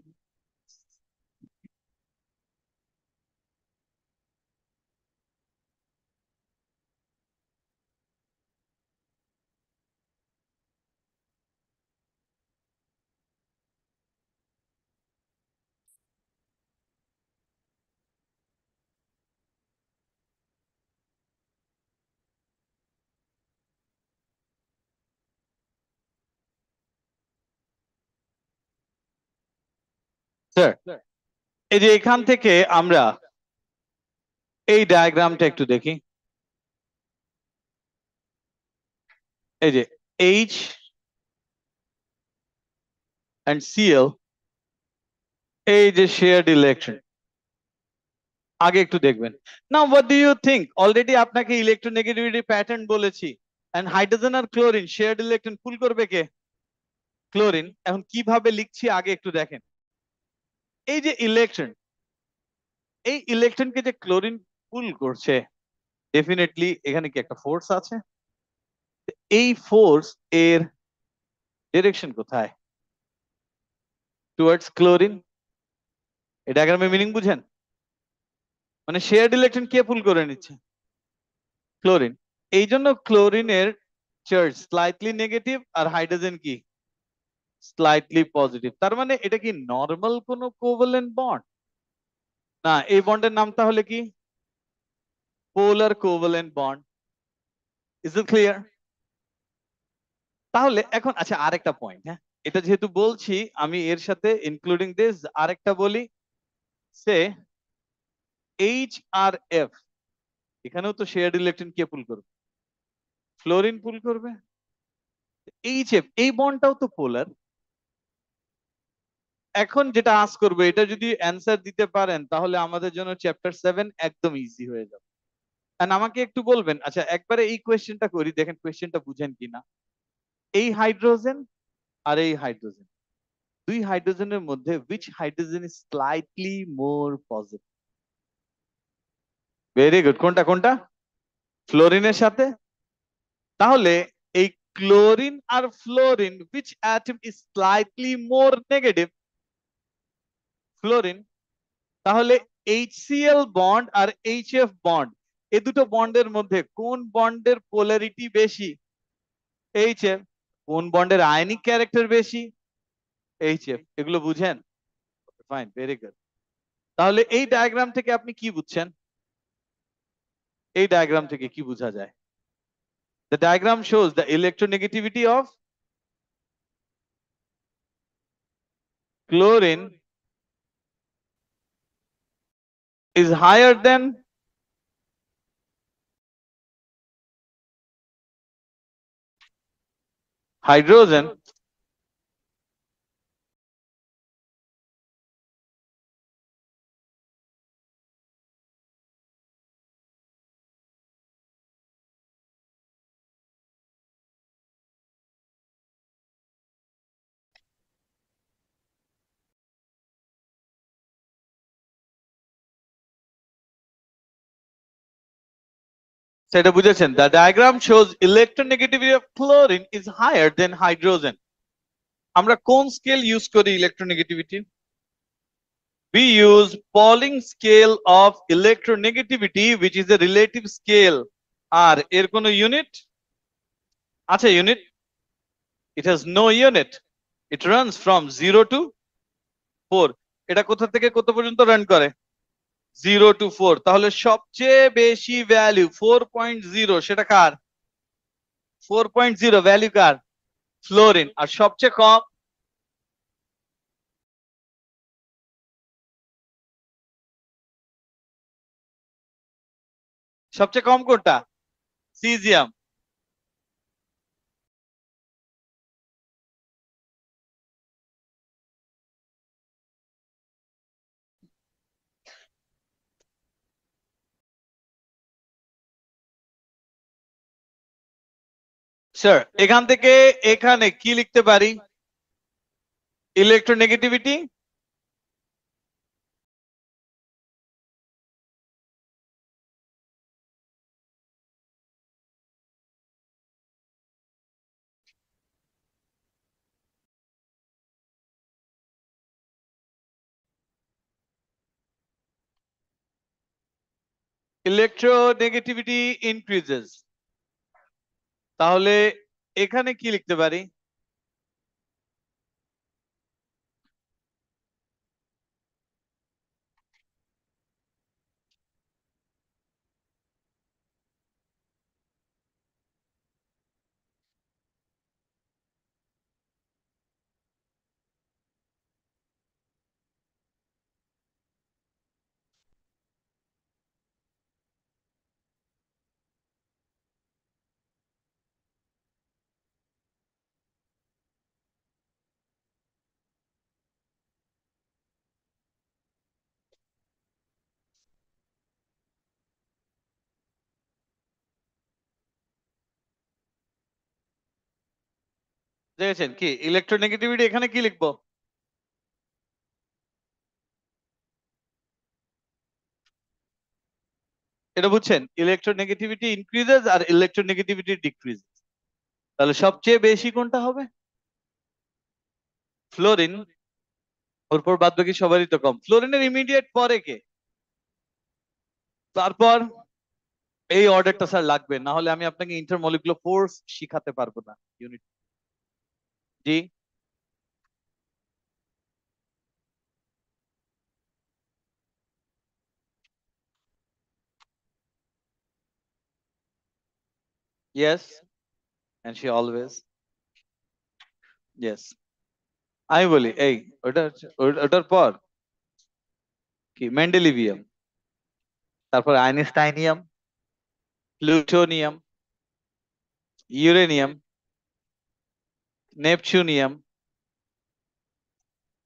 sir, এই যে এখান থেকে আমরা এই ডায়াগ্রামটা একটু দেখি। এই যে H and Cl, এই যে শেয়ার্ড ইলেকট্রন, আগে একটু দেখবেন। Now what do you think, already আপনাকে ইলেকট্রোনেগেটিভিটি প্যাটার্ন বলেছি, এন্ড হাইড্রোজেন আর ক্লোরিন শেয়ার্ড ইলেকট্রন পুল করবে কে? ক্লোরিন। এখন কিভাবে লিখছি আগে একটু দেখেন। এই যে ইলেকট্রন, এই ইলেকট্রনকে যে ক্লোরিন পুল করছে, ডেফিনেটলি এখানে কি একটা ফোর্স আছে? এই ফোর্স এর ডিরেকশন কোথায়? Towards chlorine. এই ডায়াগ্রামের মিনিং বুঝেন? মানে শেয়ার্ড ইলেকট্রন কে পুল করে নিচ্ছে? ক্লোরিন। এই জন্য ক্লোরিনের চার্জ স্লাইটলি নেগেটিভ আর হাইড্রোজেন কি স্লাইটলি পজিটিভ। তার মানে এটা কি নর্মাল কোনো কোভ্যালেন্ট বন্ড না? এই বন্ডের নাম তাহলে কি? Polar covalent bond. Is it clear? তাহলে এখন আচ্ছা আরেকটা পয়েন্ট, হ্যাঁ, এটা যেহেতু বলছি আমি এর সাথে ইনক্লুডিং দিস আরেকটা বলি। সে এইচ আর এফ, এখানেও তো শেয়ার্ড ইলেকট্রন কে পুল করবে? ফ্লোরিন পুল করবে। এইচ এফ, এই বন্ডটাও তো পোলার। এখন যেটা আস করবো, এটা যদি অ্যান্সার দিতে পারেন তাহলে আমাদের জন্য চ্যাপ্টার 7 একদম ইজি হয়ে যাবে। এন্ড আমাকে একটু বলবেন, আচ্ছা একবারে এই কোয়েশ্চেনটা করি, দেখেন কোয়েশ্চেনটা বুঝেন কিনা। এই হাইড্রোজেন আর এই হাইড্রোজেন, দুই হাইড্রোজেনের মধ্যে which hydrogen is slightly more positive? Very good. কোনটা কোনটা? ফ্লোরিনের সাথে। তাহলে এই ক্লোরিন আর fluorine which atom is slightly more negative? Fluorine. তাহলে HCl বন্ড আর HF বন্ড, এই দুটো বন্ডের মধ্যে কোন বন্ডের পোলারিটি বেশি? HF। কোন বন্ডের আয়নিক ক্যারেক্টার বেশি? HF। এগুলো বুঝেন? Fine, very good. তাহলে এই ডায়াগ্রাম থেকে আপনি কি বুঝছেন? এই ডায়াগ্রাম থেকে কি বোঝা যায়? The diagram shows the electronegativity of chlorine is higher than hydrogen. সেটা বুঝেছেন? The diagram shows electronegativity of chlorine is higher than hydrogen. আমরা কোন স্কেল ইউজ করি electronegativity? We use Pauling scale of electronegativity, which is a relative scale. আর এর কোন unit আছে? Unit? It has no unit. It runs from 0 to 4. এটা কোথা থেকে কত পর্যন্ত রান করে? 0 to 4। তাহলে সবচেয়ে বেশি ভ্যালু 4.0, সেটা কার? 4.0 ভ্যালু কার? ফ্লোরিন। আর সবচেয়ে কম? সবচেয়ে কম কোনটা? সিজিয়াম। স্যার, এখান থেকে এখানে কি লিখতে পারি? ইলেকট্রোনেগেটিভিটি ইলেকট্রোনেগেটিভিটি ইনক্রিজেস, তাহলে এখানে কি লিখতে পারি? দেখেছেন কি ইলেকট্রোনেগেটিভিটি, এখানে কি লিখবো? এটা বুঝছেন, ইলেকট্রোনেগেটিভিটি ইনক্রিজেস আর ইলেকট্রোনেগেটিভিটি ডিক্রিজেস। তাহলে সবচেয়ে বেশি কোনটা হবে? ফ্লোরিন। ওর পর বাদ বাকি সবারই তো কম। ফ্লোরিনের ইমিডিয়েট পরে কে? তারপর এই অর্ডারটা স্যার লাগবে, না হলে আমি আপনাকে ইন্টারমলিকুলার ফোর্স শিখাতে পারবো না ইউনিট। জি, yes, and she always, yes. আমি বলি এই ওটার পর কি? মেন্ডেলিভিয়াম, তারপর আইনস্টাইনিয়াম, প্লুটোনিয়াম, ইউরেনিয়াম, নেপচুনিয়াম।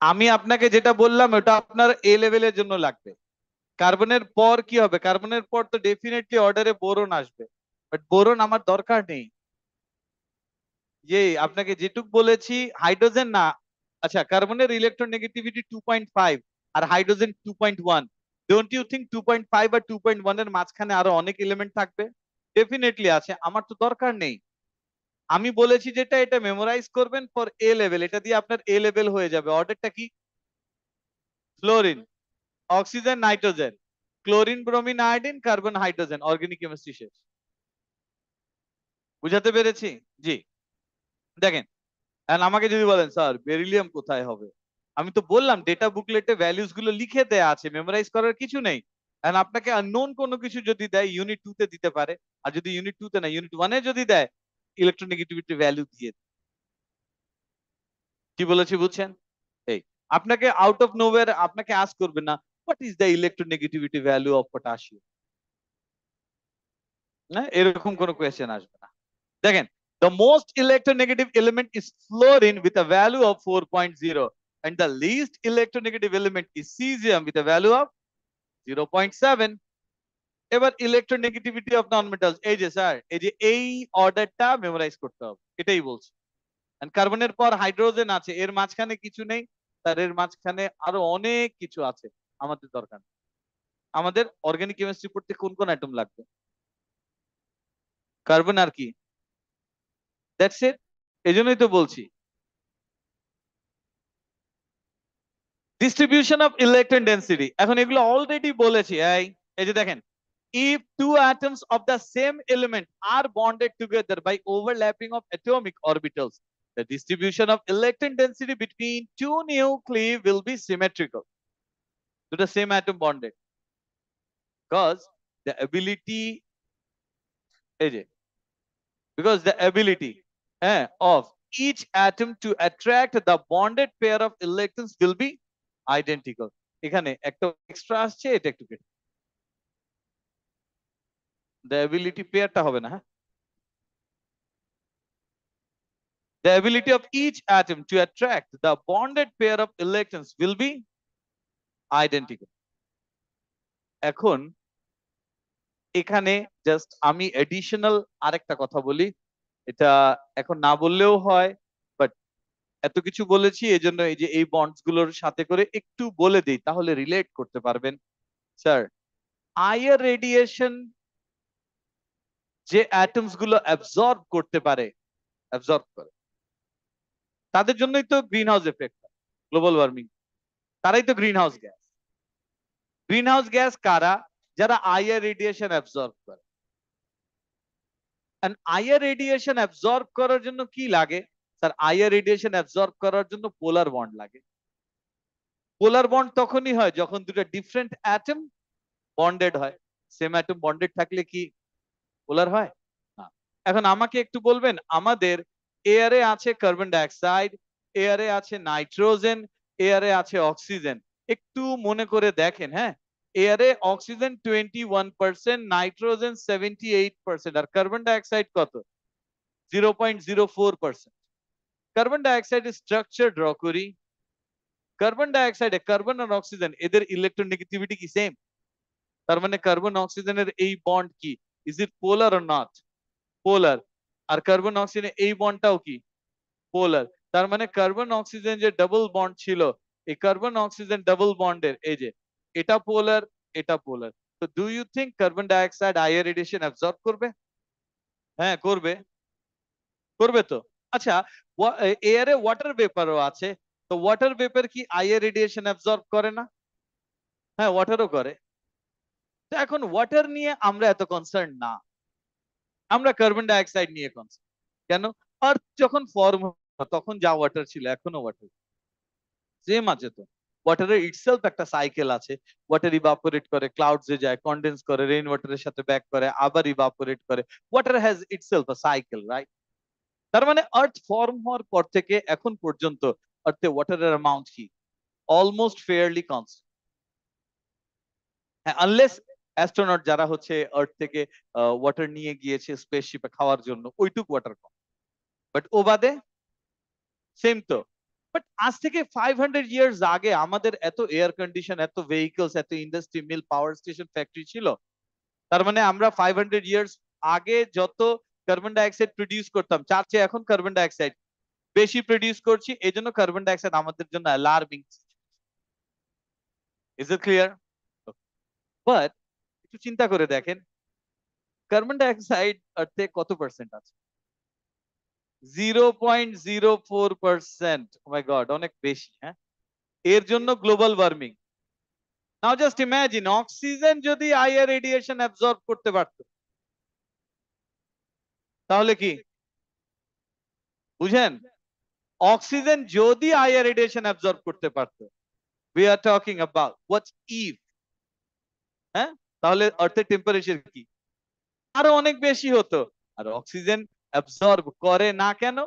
আমি আপনাকে যেটা বললাম ওটা আপনার এ লেভেলের জন্য লাগবে। কার্বনের পর কি হবে? কার্বনের পর তো ডেফিনেটলি অর্ডারে বোরন আসবে, বাট বোরন আমার দরকার নেই। যে আপনাকে যেটুক বলেছি হাইড্রোজেন না। আচ্ছা, কার্বনের ইলেকট্রোনেগেটিভিটি 2.5 আর হাইড্রোজেন 2.1। ডোন্ট ইউ থিঙ্ক 2.5 আর 2.1 এর মাঝখানে আরো অনেক এলিমেন্ট থাকবে? ডেফিনেটলি আছে, আমার তো দরকার নেই। আমি বলেছি যেটা, এটা মেমোরাইজ করবেন ফর এ লেভেল, এটা দিয়ে আপনার এ লেভেল হয়ে যাবে। অর্ডারটা কি? Fluorine, oxygen, nitrogen, chlorine, bromine, iodine, carbon, hydrogen, organic chemistry শেষ। বুঝাতে পেরেছি? জি। দেখেন, and আমাকে যদি বলেন স্যার বেরিলিয়াম কোথায় হবে, আমি তো বললাম ডেটা বুকলেটে ভ্যালুস গুলো লিখে দেয়া আছে, মেমোরাইজ করার কিছু নেই। এন্ড আপনাকে আননোন কোনো কিছু যদি দেয় ইউনিট 2 তে দিতে পারে, আর যদি ইউনিট 2 তে না ইউনিট 1 এ যদি দেয় ইলেকট্রোনেগেটিভিটি ভ্যালু দিয়ে দেয়। কি বলেছি বুঝছেন? এই আপনাকে আউট অফ নোওয়্যার আপনাকে আস্ক করবে না what is the electronegativity value of potassium, না এরকম কোনো কোয়েশ্চেন আসবে না। দেখেন, the most electronegative element is fluorine with a value of 4.0 and the least electronegative element is cesium with a value of 0.7. এবার ইলেকট্রোনেগেটিভিটি অফ ননমেটালস, এই যে sir এই যে এই অর্ডারটা মেমোরাইজ করতে হবে, এটাই বলছি। কার্বনের পর হাইড্রোজেন আছে, এর মাঝখানে কিছু নেই, তার এর মাঝখানে আরো অনেক কিছু আছে, আমাদের দরকার নেই। আমাদের অর্গানিক কেমিস্ট্রি পড়তে কোন কোন অ্যাটম লাগবে? কার্বন আর কি, দ্যাটস ইট। এজন্যই তো বলছি ডিস্ট্রিবিউশন অফ ইলেকট্রন ডেন্সিটি। এখন এগুলো অলরেডি বলেছি। এই যে দেখেন, if two atoms of the same element are bonded together by overlapping of atomic orbitals, the distribution of electron density between two nuclei will be symmetrical to the same atom bonded, because the ability, এই যে because the ability of each atom to attract the bonded pair of electrons will be identical. এখানে একটা extra আসছে, এটা একটু কেটে the ability পেয়ারটা হবে না, হ্যাঁ। The ability of each atom to attract the bonded pair of electrons will be identical. এখন এখানে জাস্ট আমি এডিশনাল আরেকটা কথা বলি, এটা এখন না বললেও হয়, বাট এত কিছু বলেছি এজন্য এই যে এই বন্ডস গুলোর সাথে করে একটু বলে দিই, তাহলে রিলেট করতে পারবেন। স্যার, আইআর রেডিয়েশন যে অ্যাটমস গুলো অ্যাবজর্ব করতে পারে, অ্যাবজর্ব করে, তাদের জন্যই তো green house effect, global warming, তারাই তো green house gas. Green house gas কারা? যারা আইআর রেডিয়েশন অ্যাবজর্ব করে। And আইআর রেডিয়েশন অ্যাবজর্ব করার জন্য কি লাগে স্যার? আইআর রেডিয়েশন অ্যাবজর্ব করার জন্য পোলার বন্ড লাগে। পোলার বন্ড তখনই হয় যখন দুটো ডিফারেন্ট অ্যাটম বন্ডেড হয়। সেম অ্যাটম বন্ডেড থাকলে কি পোলার হয় না? এখন আমাকে একটু বলবেন, আমাদের এয়ারে আছে কার্বন ডাইঅক্সাইড, এয়ারে আছে নাইট্রোজেন, এয়ারে আছে অক্সিজেন। একটু মনে করে দেখেন, হ্যাঁ, এয়ারে অক্সিজেন 21%, নাইট্রোজেন 78%, আর কার্বন ডাইঅক্সাইড কত? 0.04%। কার্বন ডাইঅক্সাইডের স্ট্রাকচার ড্র করি। কার্বন ডাইঅক্সাইডে কার্বন আর অক্সিজেন এদের ইলেকট্রোনেগেটিভিটি কি সেম? তার মানে কার্বন অক্সিজেনের এই বন্ড কি, is it polar or not? Polar. আর কার্বন অক্সিজেন এই বন্ডটাও কি পোলার। তার মানে কার্বন অক্সিজেন যে ডাবল বন্ড ছিল, এই কার্বন অক্সিজেন ডাবল বন্ডের এই যে এটা পোলার, এটা পোলার। তো do you think carbon dioxide IR radiation absorb করবে? হ্যাঁ করবে, করবে তো। আচ্ছা, এয়ারে ওয়াটার ভেপারও আছে, তো ওয়াটার ভেপার কি আইআর রেডিয়েশন অ্যাবজর্ব করে না? হ্যাঁ ওয়াটারও করে। তো এখন ওয়াটার নিয়ে আমরা এত কনসার্ন না, আমরা কার্বন ডাইঅক্সাইড নিয়ে কনসার্ন। কেন? আর্থ যখন ফর্ম তখন যা ওয়াটার ছিল এখনো ওয়াটার সেম আছে। তো ওয়াটারের ইটসেলফ একটা সাইকেল আছে। ওয়াটার ইভাপোরেট করে, ক্লাউডস এ যায়, কন্ডেন্স করে, রেইন ওয়াটারের সাথে ব্যাক করে, আবার ইভাপোরেট করে। Water has itself a cycle, right? তার মানে আর্থ ফর্ম হওয়ার পর থেকে এখন পর্যন্ত আর্থে ওয়াটারের অ্যামাউন্ট কি অলমোস্ট ফেয়ারলি কনস্ট্যান্ট। হ্যাঁ, আনলেস অ্যাস্ট্রোনট যারা হচ্ছে আর্থ থেকে ওয়াটার নিয়ে গিয়েছে স্পেসশিপে খাওয়ার জন্য, ওইটুক ওয়াটার কম, বাট ও বাদে সেম তো। বাট আজ থেকে 500 ইয়ার্স আগে আমাদের এত এয়ার কন্ডিশন, এত ভেহিকলস, এত ইন্ডাস্ট্রি, মিল, পাওয়ার স্টেশন, ফ্যাক্টরি ছিল। তার মানে আমরা 500 ইয়ার্স আগে যত কার্বন ডাইঅক্সাইড প্রডিউস করতাম, তার চেয়ে এখন কার্বন ডাইঅক্সাইড বেশি প্রডিউস করছি। এই জন্য কার্বন ডাইঅক্সাইড আমাদের জন্য alarming. Is it clear? But একটু চিন্তা করে দেখেন, কার্বন ডাইঅক্সাইড আর্থে কত পার্সেন্ট আছে? 0.04%। ও মাই গড, অনেক বেশি। হ্যাঁ, এর জন্য গ্লোবাল ওয়ার্মিং। নাও জাস্ট ইমাজিন, অক্সিজেন যদি আইআর রেডিয়েশন অ্যাবজর্ব করতে পারত, তাহলে কি বুঝেন? অক্সিজেন যদি আইআর রেডিয়েশন অ্যাবজর্ব করতে পারত, we are talking about what's if, হ্যাঁ, তাহলে আর্থের টেম্পারেচার কি আরো অনেক বেশি হতো। আর অক্সিজেন অ্যাবজর্ব করে না কেন?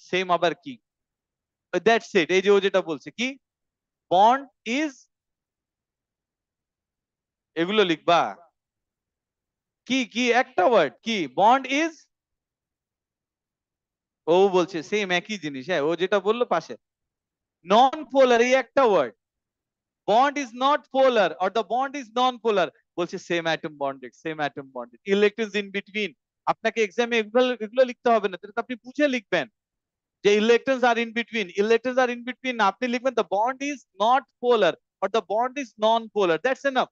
সেম আবার কি, দ্যাটস ইট। এই যে ও যেটা বলছে কি, বন্ড ইজ, এগুলো লিখবা কি কি একটা ওয়ার্ড কি, বন্ড ইজ। ও বলছে সেম একই জিনিস। হ্যাঁ, ও যেটা বললো পাশে, নন পোলার, এই একটা word. Bond is not polar or the bond is non polar, বলছে same atom bonded, same atom bonded, electrons in between. আপনাকে এক্সামে এগুলো এগুলো লিখতে হবে না, তাহলে আপনি বুঝে লিখবেন যে electrons are in between, electrons are in between. আপনি লিখবেন the bond is not polar or the bond is non polar, that's enough.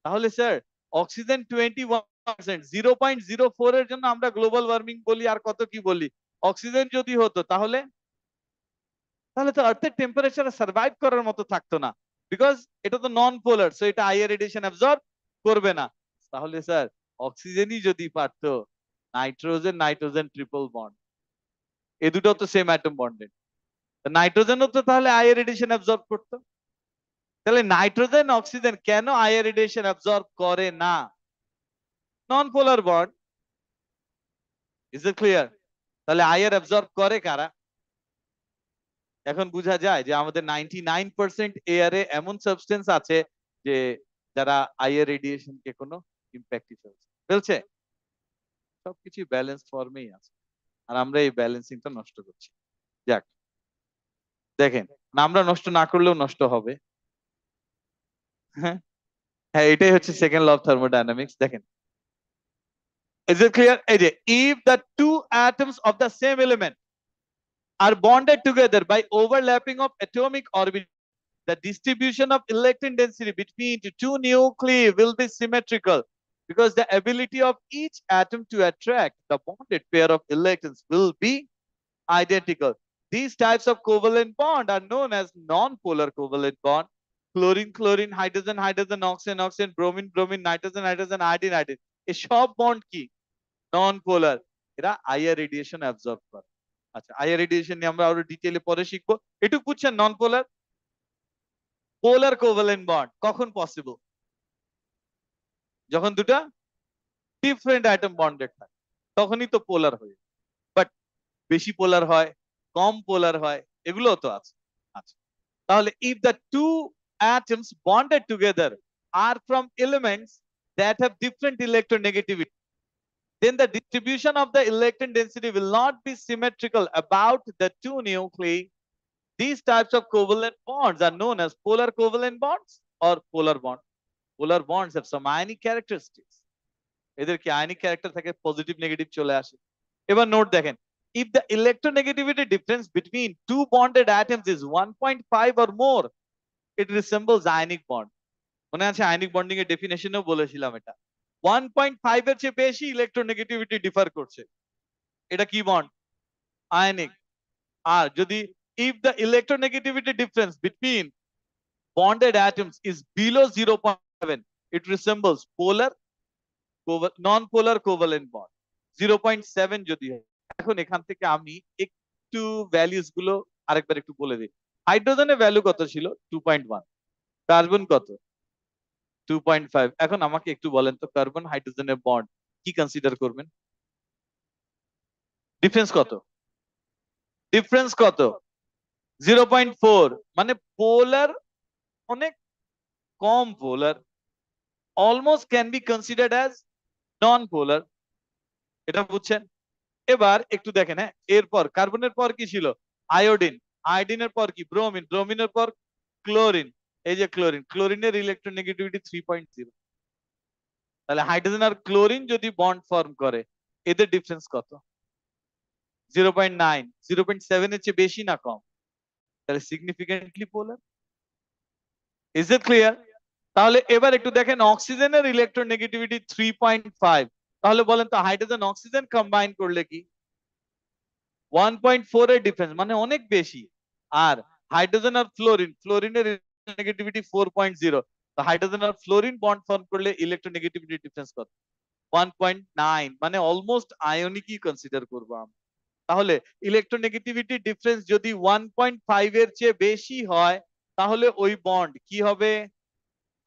তাহলে স্যার অক্সিজেন 21%, 0.04 এর জন্য আমরা গ্লোবাল ওয়ার্মিং বলি আর কত কি বলি। অক্সিজেন যদি হতো তাহলে, তাহলে তো আর্থের টেম্পারেচারে সার্ভাইভ করার মতো থাকতো না, বিকজ এটা তো নন পোলার, সো এটা আইআর রেডিয়েশন অ্যাবজর্ব করবে না। তাহলে স্যার অক্সিজেনই যদি পারতো, নাইট্রোজেন নাইট্রোজেন ট্রিপল বন্ড, এই দুটো তো সেম অ্যাটম বন্ডেড, নাইট্রোজেনও তো তাহলে আইআর রেডিয়েশন অ্যাবজর্ব করতো। তাহলে নাইট্রোজেন অক্সিজেন কেন আইআর রেডিয়েশন অ্যাবজর্ব করে না? নন পোলার বন্ড। Is it clear? তাহলে আইআর অ্যাবজর্ব করে কারা? এখন বোঝা যায় যে আমাদের 99% এয়ারে এমন সাবস্টেন্স আছে যে যারা আইআর রেডিয়েশন কে কোনো ইম্প্যাক্টই ফেলছে। সবকিছু ব্যালেন্স ফর্মেই আছে, আর আমরা এই ব্যালেন্সিংটা নষ্ট করছি। যাক, দেখেন, না আমরা নষ্ট না করলেও নষ্ট হবে। হ্যাঁ, হ্যাঁ, এটাই হচ্ছে সেকেন্ড ল অফ থার্মোডাইনামিক্স। দেখেন, is it clear? এই যে if the two atoms of the same element are bonded together by overlapping of atomic orbit, the distribution of electron density between the two nuclei will be symmetrical, because the ability of each atom to attract the bonded pair of electrons will be identical. These types of covalent bond are known as non-polar covalent bond. Chlorine chlorine, hydrogen hydrogen, oxygen oxygen, bromine bromine, nitrogen nitrogen, iodine iodine, এই সব bond কি non পোলার, এরা IR radiation absorb করে। আচ্ছা, IR radiation নিয়ে আমরা আরো ডিটেইলে পরে শিখবো। এটুকু বুঝছেন নন পোলার। পোলার কোভ্যালেন্ট বন্ড কখন পসিবল? যখন দুটা ডিফারেন্ট অ্যাটম বন্ডেড থাকে, তখনই তো পোলার হয়ে। বাট বেশি পোলার হয়, কম পোলার হয়, এগুলো তো আছে। আচ্ছা, তাহলে if the two atoms bonded together are from elements that have different electronegativity, then the distribution of the electron density will not be symmetrical about the two nuclei. These types of covalent bonds are known as polar covalent bonds or polar bond. Polar bonds have some ionic characteristics. এদের কি ionic character থাকে, positive negative চলে আসে। এবার note দেখেন, if the electronegativity difference between two bonded atoms is 1.5 or more, it resembles ionic bond. মনে আছে ionic bonding এর ডেফিনেশনেও বলেছিলাম এটা। 1.5 এর চেয়ে বেশি ইলেকট্রোনেগেটিভিটি ডিফার করছে, এটা কি বন্ড? আয়নিক। আর যদি if the electronegativity difference between bonded atoms is below 0.7, it resembles polar non-polar covalent bond। 0.7 যদি হয়। এখন এখান থেকে আমি একটু ভ্যালুস গুলো আরেকবার একটু বলে দিই। হাইড্রোজেনের ভ্যালু কত ছিল? 2.1। কার্বন কত? 2.5। এখন আমাকে একটু বলেন তো, কার্বন হাইড্রোজেনের বন্ড কি কনসিডার করবেন? ডিফারেন্স কত? ডিফারেন্স কত? 0.4। মানে পোলার অনেক কম polar, almost can be considered as non polar. এটা বুঝছেন? এবার একটু দেখেন, হ্যাঁ, এরপর কার্বনের পর কি ছিল? আয়োডিন। আয়োডিনের পর কি? ব্রোমিন। ব্রোমিনের পর ক্লোরিন। এই যে ক্লোরিন, ক্লোরিনের ইলেকট্রোনেগেটিভিটি 3.0। তাহলে হাইড্রোজেন আর ক্লোরিন যদি বন্ড ফর্ম করে, এদের ডিফারেন্স কত? 0.9। 0.7 এর চেয়ে বেশি না কম? তাহলে significantly polar. Is it clear? তাহলে এবার একটু দেখেন, অক্সিজেনের ইলেকট্রোনেগেটিভিটি 3.5। তাহলে বলেন তো হাইড্রোজেন অক্সিজেন কম্বাইন করলে কি? 1.4 এর ডিফারেন্স, মানে অনেক বেশি। আর হাইড্রোজেন আর ফ্লোরিন, ফ্লোরিনের নেগেটিভিটি 4.0। তো হাইড্রোজেন আর ফ্লোরিন বন্ড ফর্ম করলে ইলেকট্রোনেগেটিভিটি ডিফারেন্স কত? 1.9। মানে অলমোস্ট আয়নিকই কনসিডার করব আমরা। তাহলে ইলেকট্রোনেগেটিভিটি ডিফারেন্স যদি 1.5 এর চেয়ে বেশি হয়, তাহলে ওই বন্ড কি হবে?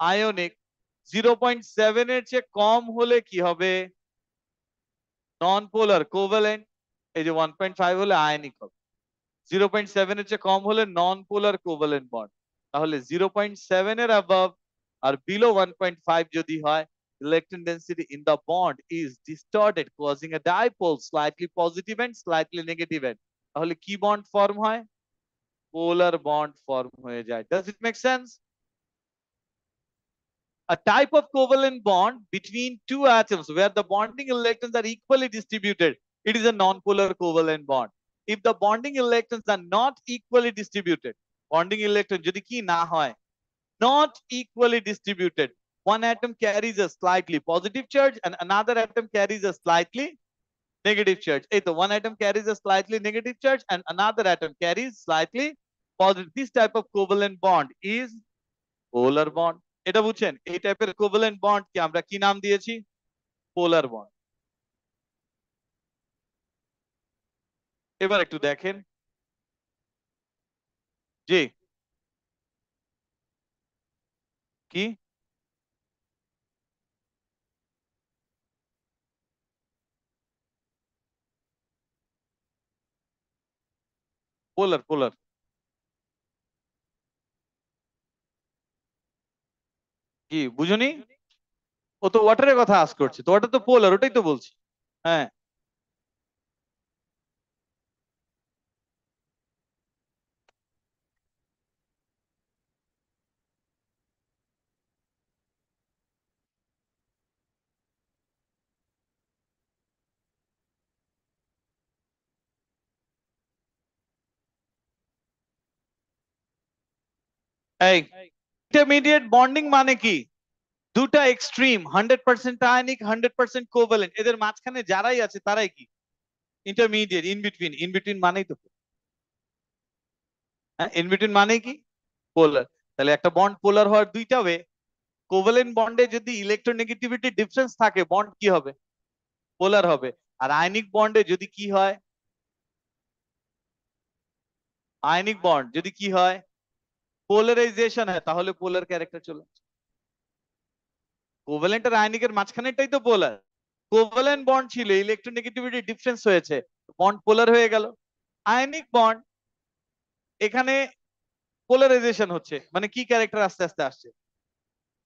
আয়নিক। 0.7 এর চেয়ে কম হলে কি হবে? নন পোলার কোভ্যালেন্ট। এই যে 1.5 হলে আয়নিক হবে, 0.7 এর চেয়ে কম হলে নন পোলার কোভ্যালেন্ট বন্ড। তাহলে 0.7 এর অ্যাবভ আর বিলো 1.5 যদি হয়, electron density in the bond is distorted, causing a dipole slightly positive and slightly negative end। তাহলে কি বন্ড ফর্ম হয়? পোলার বন্ড ফর্ম হয়ে যায়। Does it make sense? A type of covalent bond between two atoms where the bonding electrons are equally distributed, it is a non-polar covalent bond. If the bonding electrons are not equally distributed, bonding electron যদি কি না হয়, not equally distributed, one atom carries a slightly positive charge and another atom carries a slightly negative charge। এই তো, one atom carries a slightly negative charge and another atom carries slightly positive। This type of covalent bond is polar bond। এটা বুঝছেন? এই টাইপের covalent bond কি আমরা কি নাম দিয়েছি? পোলার বন্ড। এবার একটু দেখেন, জি কি পোলার? পোলার কি বুঝুনি? ও তো ওয়াটারের কথা আস করছে, তো ওটা তো পোলার, ওটাই তো বলছি। হ্যাঁ, এই ইন্টারমিডিয়েট বন্ডিং মানে কি? দুটা এক্সট্রিম, 100% আয়নিক 100% কোভ্যালেন্ট, এদের মাঝখানে যারাই আছে তারাই কি? Intermediate. In between, in between মানেই তো, হ্যাঁ, ইন বিটুইন মানে কি? পোলার। তাহলে একটা বন্ড পোলার হওয়ার দুইটা ওয়ে। কোভ্যালেন্ট বন্ডে যদি ইলেকট্রোনেগেটিভিটি ডিফারেন্স থাকে বন্ড কি হবে? পোলার হবে। আর আয়নিক বন্ডে যদি কি হয়? আয়নিক বন্ড যদি কি হয়? পোলারাইজেশন হয়, তাহলে পোলার ক্যারেক্টার চলে আসে। কোভ্যালেন্ট আর আয়নিকের মাঝখানেরটাই তো পোলার। কোভ্যালেন্ট বন্ড ছিল, ইলেকট্রোনেগেটিভিটি ডিফারেন্স হয়েছে, বন্ড পোলার হয়ে গেল। আয়নিক বন্ড, এখানে পোলারাইজেশন হচ্ছে, মানে কি ক্যারেক্টার আস্তে আস্তে আসছে?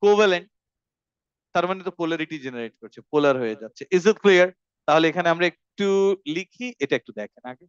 কোভ্যালেন্ট। তার মানে তো পোলারিটি জেনারেট করছে, পোলার হয়ে যাচ্ছে। Is it clear? তাহলে এখানে আমরা একটু লিখি, এটা একটু দেখেন আগে।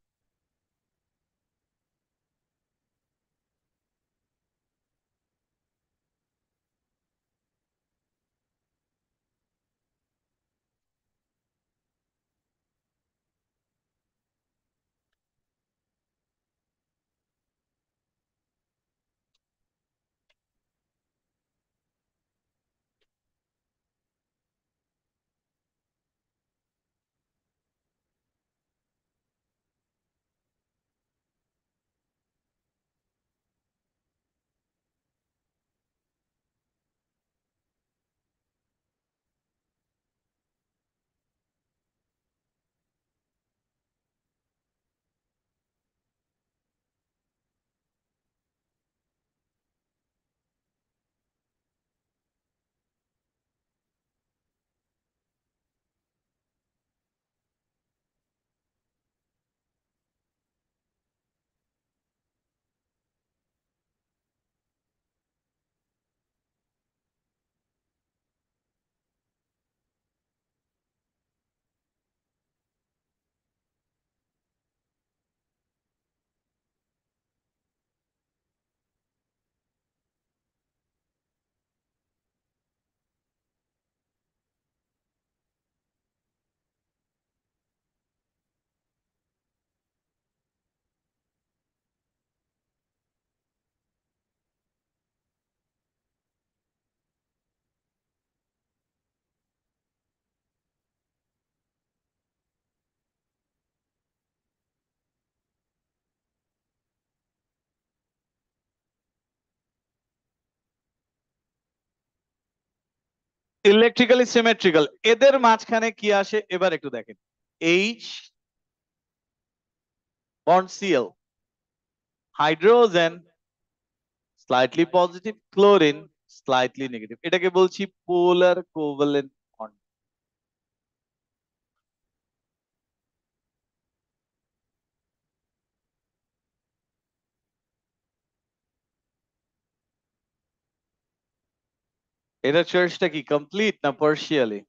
ইলেকট্রিক্যালি সিমেট্রিক্যাল, এদের মাঝখানে কি আসে এবার একটু দেখেন। H bond CL, hydrogen slightly positive, chlorine slightly negative, এটাকে বলছি পোলার কোভ্যালেন্ট বন্ড। এটা চার্জটা কি কমপ্লিট না পার্শিয়ালি?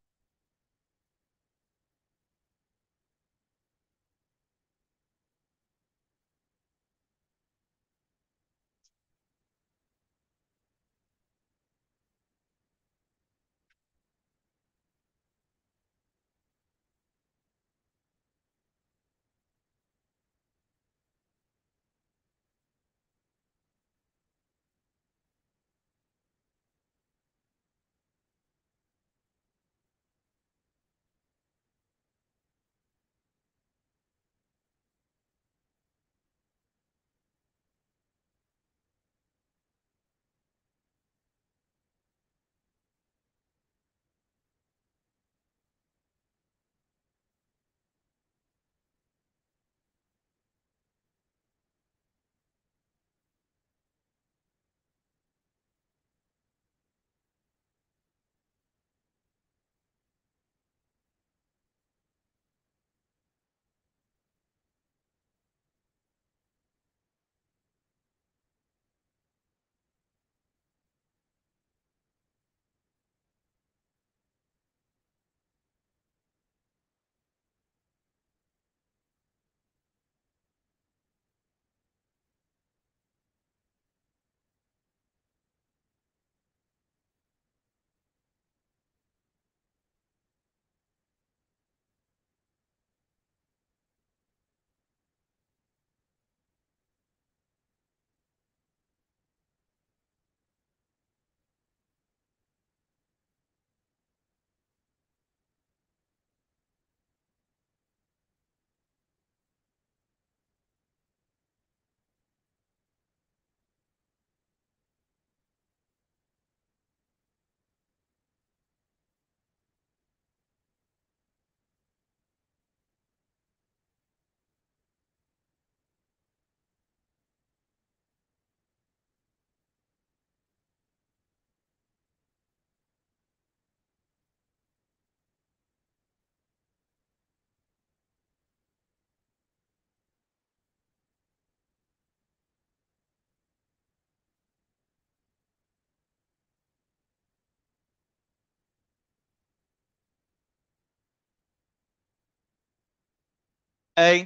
এই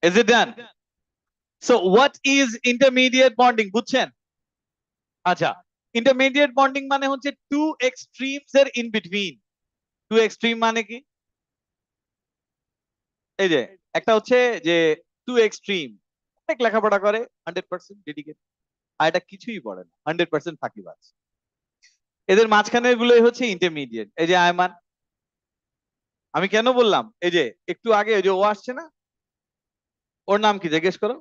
is it done? So what is intermediate bonding বুঝছেন? আচ্ছা, intermediate bonding মানে হচ্ছে two extremes এর in between. Two extreme মানে কি? এই যে একটা হচ্ছে যে টু এক্সট্রিম, অনেক লেখাপড়া করে 100% ডেডিকেট, আর এটা কিছুই পড়ে না 100% ফাঁকিবাজ। এদের মাঝখানের গুলোই হচ্ছে ইন্টারমিডিয়েট। এই যে আয়মান, আমি কেন বললাম, এই যে একটু আগে ওই যে ও আসছে না, ওর নাম কি জিজ্ঞেস করো।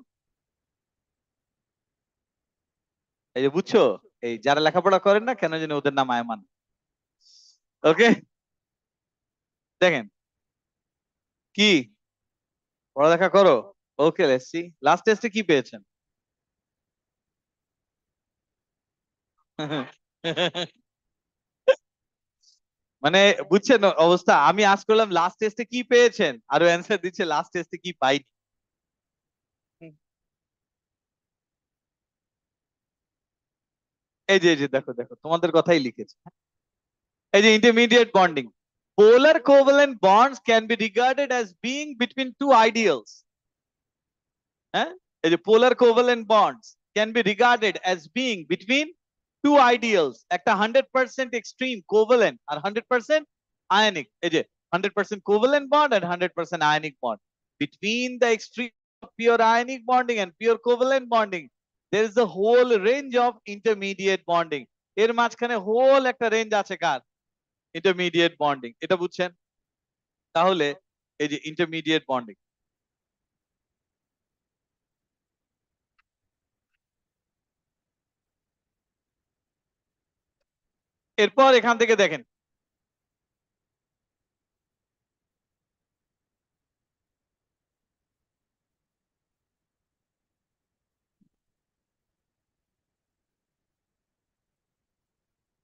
এই যে বুঝছো, এই যারা লেখাপড়া করেন না কেন জানি ওদের নাম আয়মান। ওকে, দেখেন কি পড়ালেখা করো। ওকে, লেটস সি লাস্ট টেস্টে কি পেয়েছেন। মানে বুঝছেন অবস্থা, আমি আজ করলাম লাস্ট টেস্টে কি পেয়েছেন, আর অ্যান্সার দিচ্ছে লাস্ট টেস্টে কি পাইনি। হুম। এই যে দেখো দেখো তোমাদের কথাই লিখেছে। এই যে intermediate bonding, polar covalent bonds can be regarded as being between two ideals. হ্যাঁ, এই যে polar covalent bonds can be regarded as being between two ideals, একটা 100% extreme covalent আর 100% ionic। এই যে 100% covalent bond and 100% ionic bond, between the extreme of pure ionic bonding and pure covalent bonding there is a whole range of intermediate bonding। এর মাঝখানে whole একটা range আছে কার, intermediate bonding. এটা বুঝছেন? তাহলে এই যে ইন্টারমিডিয়েট বন্ডিং, এরপর এখান থেকে দেখেন,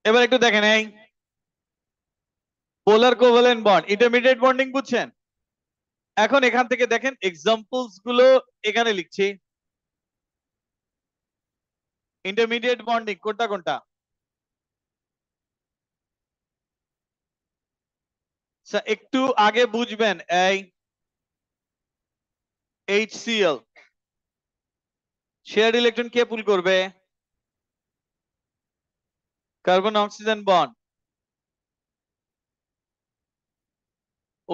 এবার একটু দেখেন এই পোলার কোভালেন্ট বন্ড ইন্টারমিডিয়েট বন্ডিং বুঝছেন? এখন এখান থেকে দেখেন এক্সাম্পলস গুলো এখানে লিখছি। ইন্টারমিডিয়েট বন্ডিং কোনটা কোনটা? একটু আগে বুঝবেন, এই HCl শেয়ার ইলেকট্রন কে পুল করবে? Carbon oxygen bond,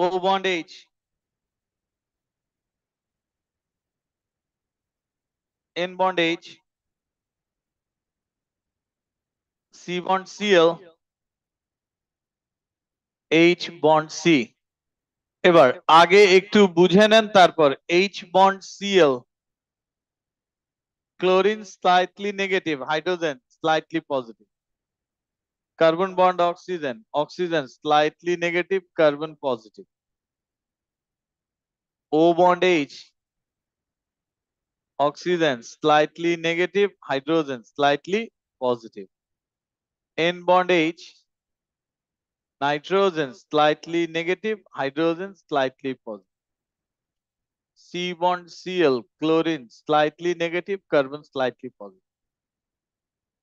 O bond H, N bond H, C bond Cl, H bond C। এবার আগে একটু বুঝে নেন, তারপর H bond Cl, chlorine slightly negative, hydrogen slightly positive, carbon bond oxygen, oxygen slightly negative, carbon positive, O bond H, oxygen slightly negative, hydrogen slightly positive, N bond H, nitrogen slightly negative, hydrogen slightly positive, C bond Cl, chlorine slightly negative, carbon slightly positive,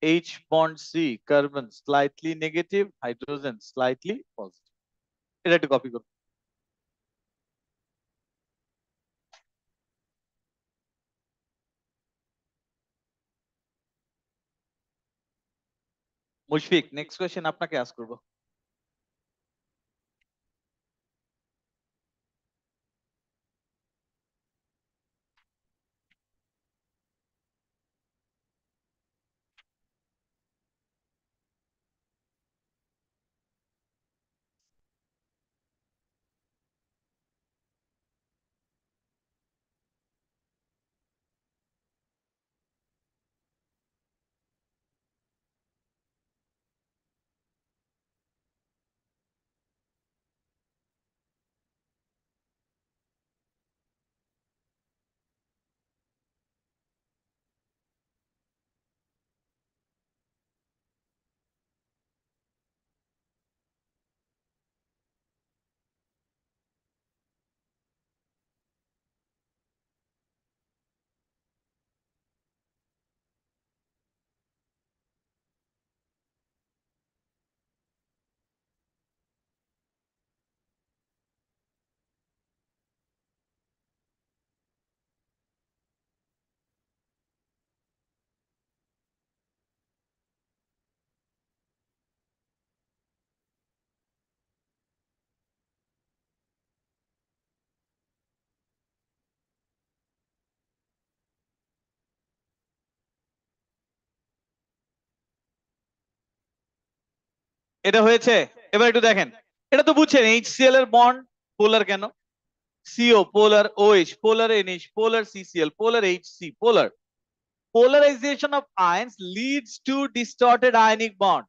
H bond C, carbon slightly negative, hydrogen slightly positive। এটা একটু copy করুন। Mushfiq, next question আপনাকে ask করব। এটা হয়েছে? এবার একটু দেখেন, এটা তো বুঝছেন HCl এর বন্ড পোলার কেন? CO polar, OH polar, NH polar, CCl polar, HC polar. Polarization of ions leads to distorted ionic bond.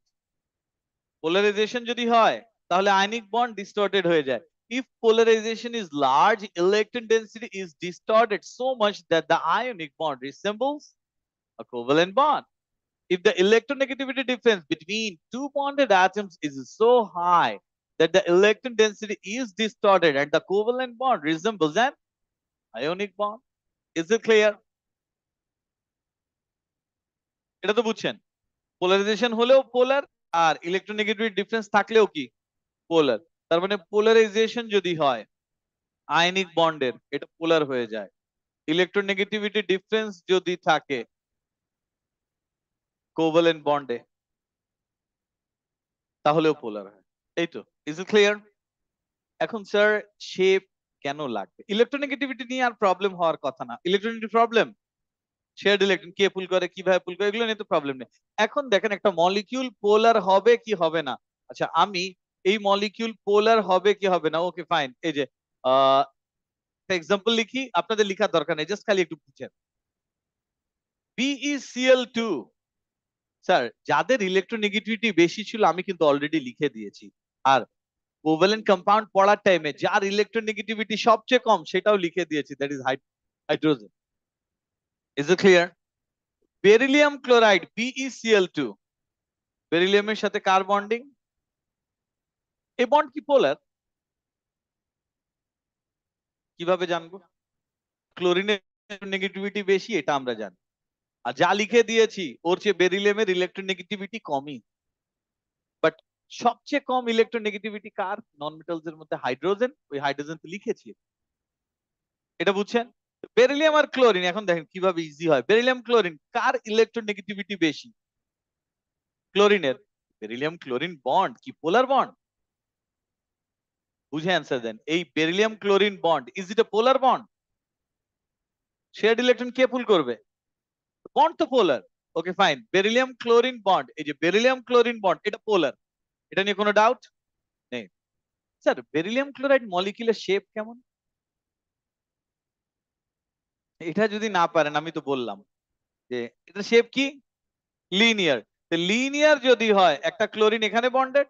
Polarization যদি হয় তাহলে ionic bond distorted হয়ে যায়. If polarization is large, electron density is distorted so much that the ionic bond resembles a covalent bond. If the electronegativity difference between two bonded atoms is so high that the electron density is distorted and the covalent bond resembles an ionic bond. Is it clear? এটা তো বুঝছেন, polarisation হলেও পোলার আর electronegativity difference থাকলেও কি polar. তার মানে polarisation যদি হয় আয়নিক বন্ডের, এটা পোলার হয়ে যায়। ইলেকট্রোনেগেটিভিটি ডিফারেন্স যদি থাকে কোভালেন্ট বন্ডে, তাহলেও পোলার হয়। এই তো, ইজ ইট ক্লিয়ার? এখন স্যার শেপ কেন লাগবে? ইলেকট্রোনেগেটিভিটি নিয়ে আর প্রবলেম হওয়ার কথা না। ইলেকট্রোনেগেটিভ প্রবলেম, শেয়ার্ড ইলেকট্রন কে পুল করে, কিভাবে পুল করে, এগুলো নিয়ে তো প্রবলেম নেই। এখন দেখেন একটা মলিকিউল পোলার হবে কি হবে না। আচ্ছা, আমি এই মলিকিউল পোলার হবে কি হবে না, ওকে ফাইন। এই যে একটা এক্সাম্পল লিখি, আপনাদের লেখার দরকার নেই, জাস্ট খালি একটু বুঝেন। BeCl2, স্যার যাদের ইলেকট্রোনেগেটিভিটি বেশি ছিল আমি কিন্তু অলরেডি লিখে দিয়েছি। আর কোভ্যালেন্ট কম্পাউন্ড পড়ার টাইমে যার ইলেকট্রোনেগেটিভিটি সবচেয়ে কম সেটাও লিখে দিয়েছি, that is hydrogen. Is it clear? Beryllium chloride BeCl2, বেরিলিয়ামের সাথে কার বন্ডিং? এই বন্ড কি পোলার? কিভাবে জানবো? ক্লোরিনের নেগেটিভিটি বেশি, এটা আমরা জানি। আর যা লিখে দিয়েছি ওর চেয়ে বেরিলিয়ামের ইলেকট্রোনেগেটিভিটি কমই। বাট সবচেয়ে কম ইলেকট্রোনেগেটিভিটি কার? নন মেটালস এর মধ্যে হাইড্রোজেন। ওই হাইড্রোজেন তো লিখেছি, এটা বুঝছেন? বেরিলিয়াম আর ক্লোরিন, এখন দেখেন কিভাবে ইজি হয়। বেরিলিয়াম ক্লোরিন কার ইলেকট্রোনেগেটিভিটি বেশি? ক্লোরিনের। বেরিলিয়াম ক্লোরিন বন্ড কি পোলার বন্ড? বুঝে অ্যান্সার দেন। এই beryllium chlorine bond is it a polar bond? Shared electron কে পুল করবে? বন্ড তো polar. Okay fine, beryllium chlorine bond, এই যে বেরিলিয়াম ক্লোরিন বন্ড, এটা পোলার। এটা নিয়ে কোনো ডাউট নেই। স্যার বেরিলিয়াম ক্লোরাইড মলিকিউলের শেপ কেমন? এটা যদি না পারেন, আমি তো বললাম যে এটা শেপ কি লিনিয়ার। লিনিয়ার যদি হয়, একটা ক্লোরিন এখানে বন্ডেড,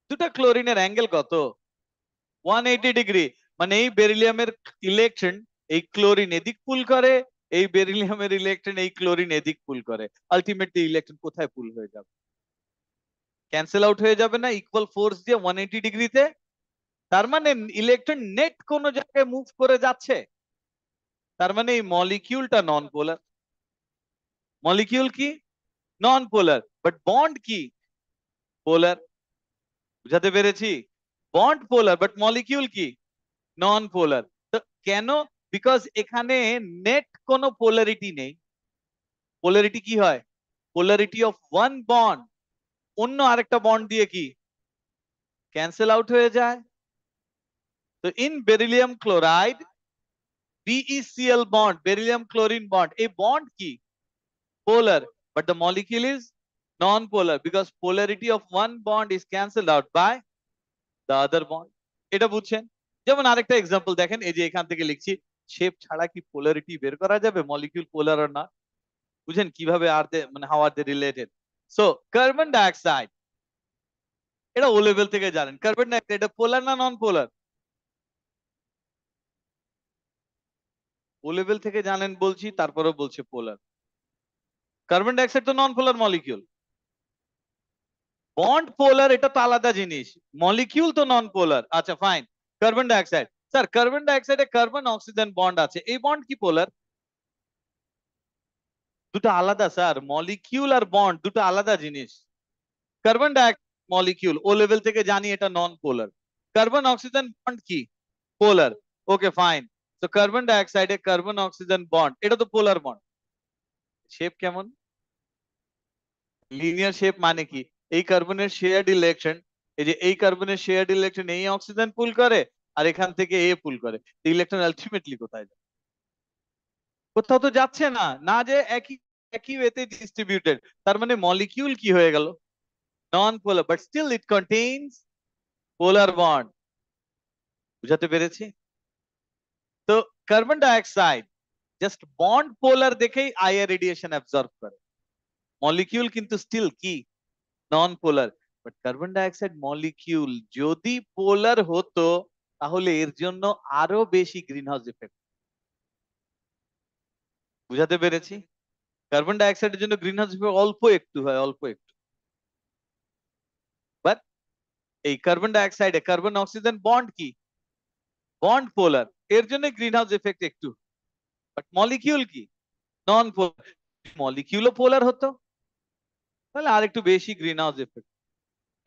দুটা ক্লোরিনের অ্যাঙ্গেল কত? 180 ডিগ্রি। মানে এই বেরিলিয়ামের ইলেকট্রন এই ক্লোরিন এদিক পুল করে, এই বেরিলিয়ামের ইলেকট্রন এই ক্লোরিন এদিক পুল করে। আলটিমেটলি ইলেকট্রন কোথায় পুল হয়ে যাবে? ক্যান্সেল আউট হয়ে যাবে না ইকুয়াল ফোর্স দিয়ে 180 ডিগ্রিতে? তার মানে ইলেকট্রন নেট কোন জায়গায় মুভ করে যাচ্ছে। তার মানে এই মলিকিউলটা নন পোলার। মলিকিউল কি নন পোলার, বাট বন্ড কি পোলার। বুঝাতে পেরেছি? বন্ড পোলার বাট মলিকিউল কি নন পোলার। তো কেন? বিকজ এখানে নেট কোনো পোলারিটি নেই। পোলারিটি কি হয়? পোলারিটি অফ ওয়ান বন্ড অন্য আরেকটা বন্ড দিয়ে কি ক্যান্সেল আউট হয়ে যায়। তো in beryllium chloride BeCl bond, beryllium chlorine bond, a bond কি polar, but the molecule is non-polar because polarity of one bond is cancelled out by the other bond. এটা বুঝছেন? যেমন আরেকটা এক্সাম্পল দেখেন, এই যে এখান থেকে লিখছি, শেপ ছাড়া কি পোলারিটি বের করা যাবে মলিকিউল পোলার আর না? বুঝেন কিভাবে আর মানে how are they related? So carbon dioxide, এটা ও লেভেল থেকে জানেন। কার্বন ডাইঅক্সাইড এটা পোলার না নন পোলার? ও লেভেল থেকে জানেন বলছি, তারপরেও বলছে পোলার। কার্বন ডাইঅক্সাইড তো নন পোলার মলিকিউল। বন্ড পোলার এটা তো আলাদা জিনিস, মলিকিউল তো নন পোলার। আচ্ছা fine, carbon dioxide, sir carbon ডাইঅক্সাইডে কার্বন অক্সিজেন বন্ড আছে, এই বন্ড কি পোলার? দুটো আলাদা স্যার, মলিকিউল আর বন্ড দুটো আলাদা জিনিস। কার্বন ডাইঅক্সাইড মলিকিউল, ও লেভেল থেকে জানি এটা নন পোলার। কার্বন অক্সিজেন বন্ড কি পোলার। ওকে ফাইন, তো কার্বন ডাইঅক্সাইডে কার্বন অক্সিজেন বন্ড, এটা তো পোলার বন্ড। শেপ কেমন? লিনিয়ার শেপ মানে কি? এই কার্বনের শেয়ার্ড ইলেকট্রন, এই যে এই কার্বনের শেয়ার্ড ইলেকট্রন এই অক্সিজেন পুল করে, আর এখান থেকে এ পুল করে। ইলেকট্রন আলটিমেটলি কোথায় যায়? কোথাও তো যাচ্ছে না, না যে একই একই ওয়েতে ডিস্ট্রিবিউটেড। তার মানে মলিকিউল কি হয়ে গেল? non-polar, but still it contains polar bond. বুঝাতে পেরেছি? তো কার্বন ডাইঅক্সাইড জাস্ট বন্ড পোলার দেখেই আইআর রেডিয়েশন অ্যাবজর্ব করে। মলিকিউল কিন্তু স্টিল কি non polar, but carbon dioxide molecule যদি পোলার হতো তাহলে এর জন্য আরো বেশি গ্রিন হাউস ইফেক্ট। বুঝাতে পেরেছি? কার্বন ডাইঅক্সাইডের জন্য গ্রিন হাউস ইফেক্ট অল্প একটু হয়, অল্প একটু। বাট এই কার্বন ডাইঅক্সাইডে কার্বন অক্সিজেন বন্ড কি বন্ড পোলার, এর জন্য গ্রিন হাউস ইফেক্ট একটু। বাট মলিকিউল কি নন পোলার, মলিকিউলও পোলার হতো তাহলে আর একটু বেশি গ্রিন হাউস ইফেক্ট।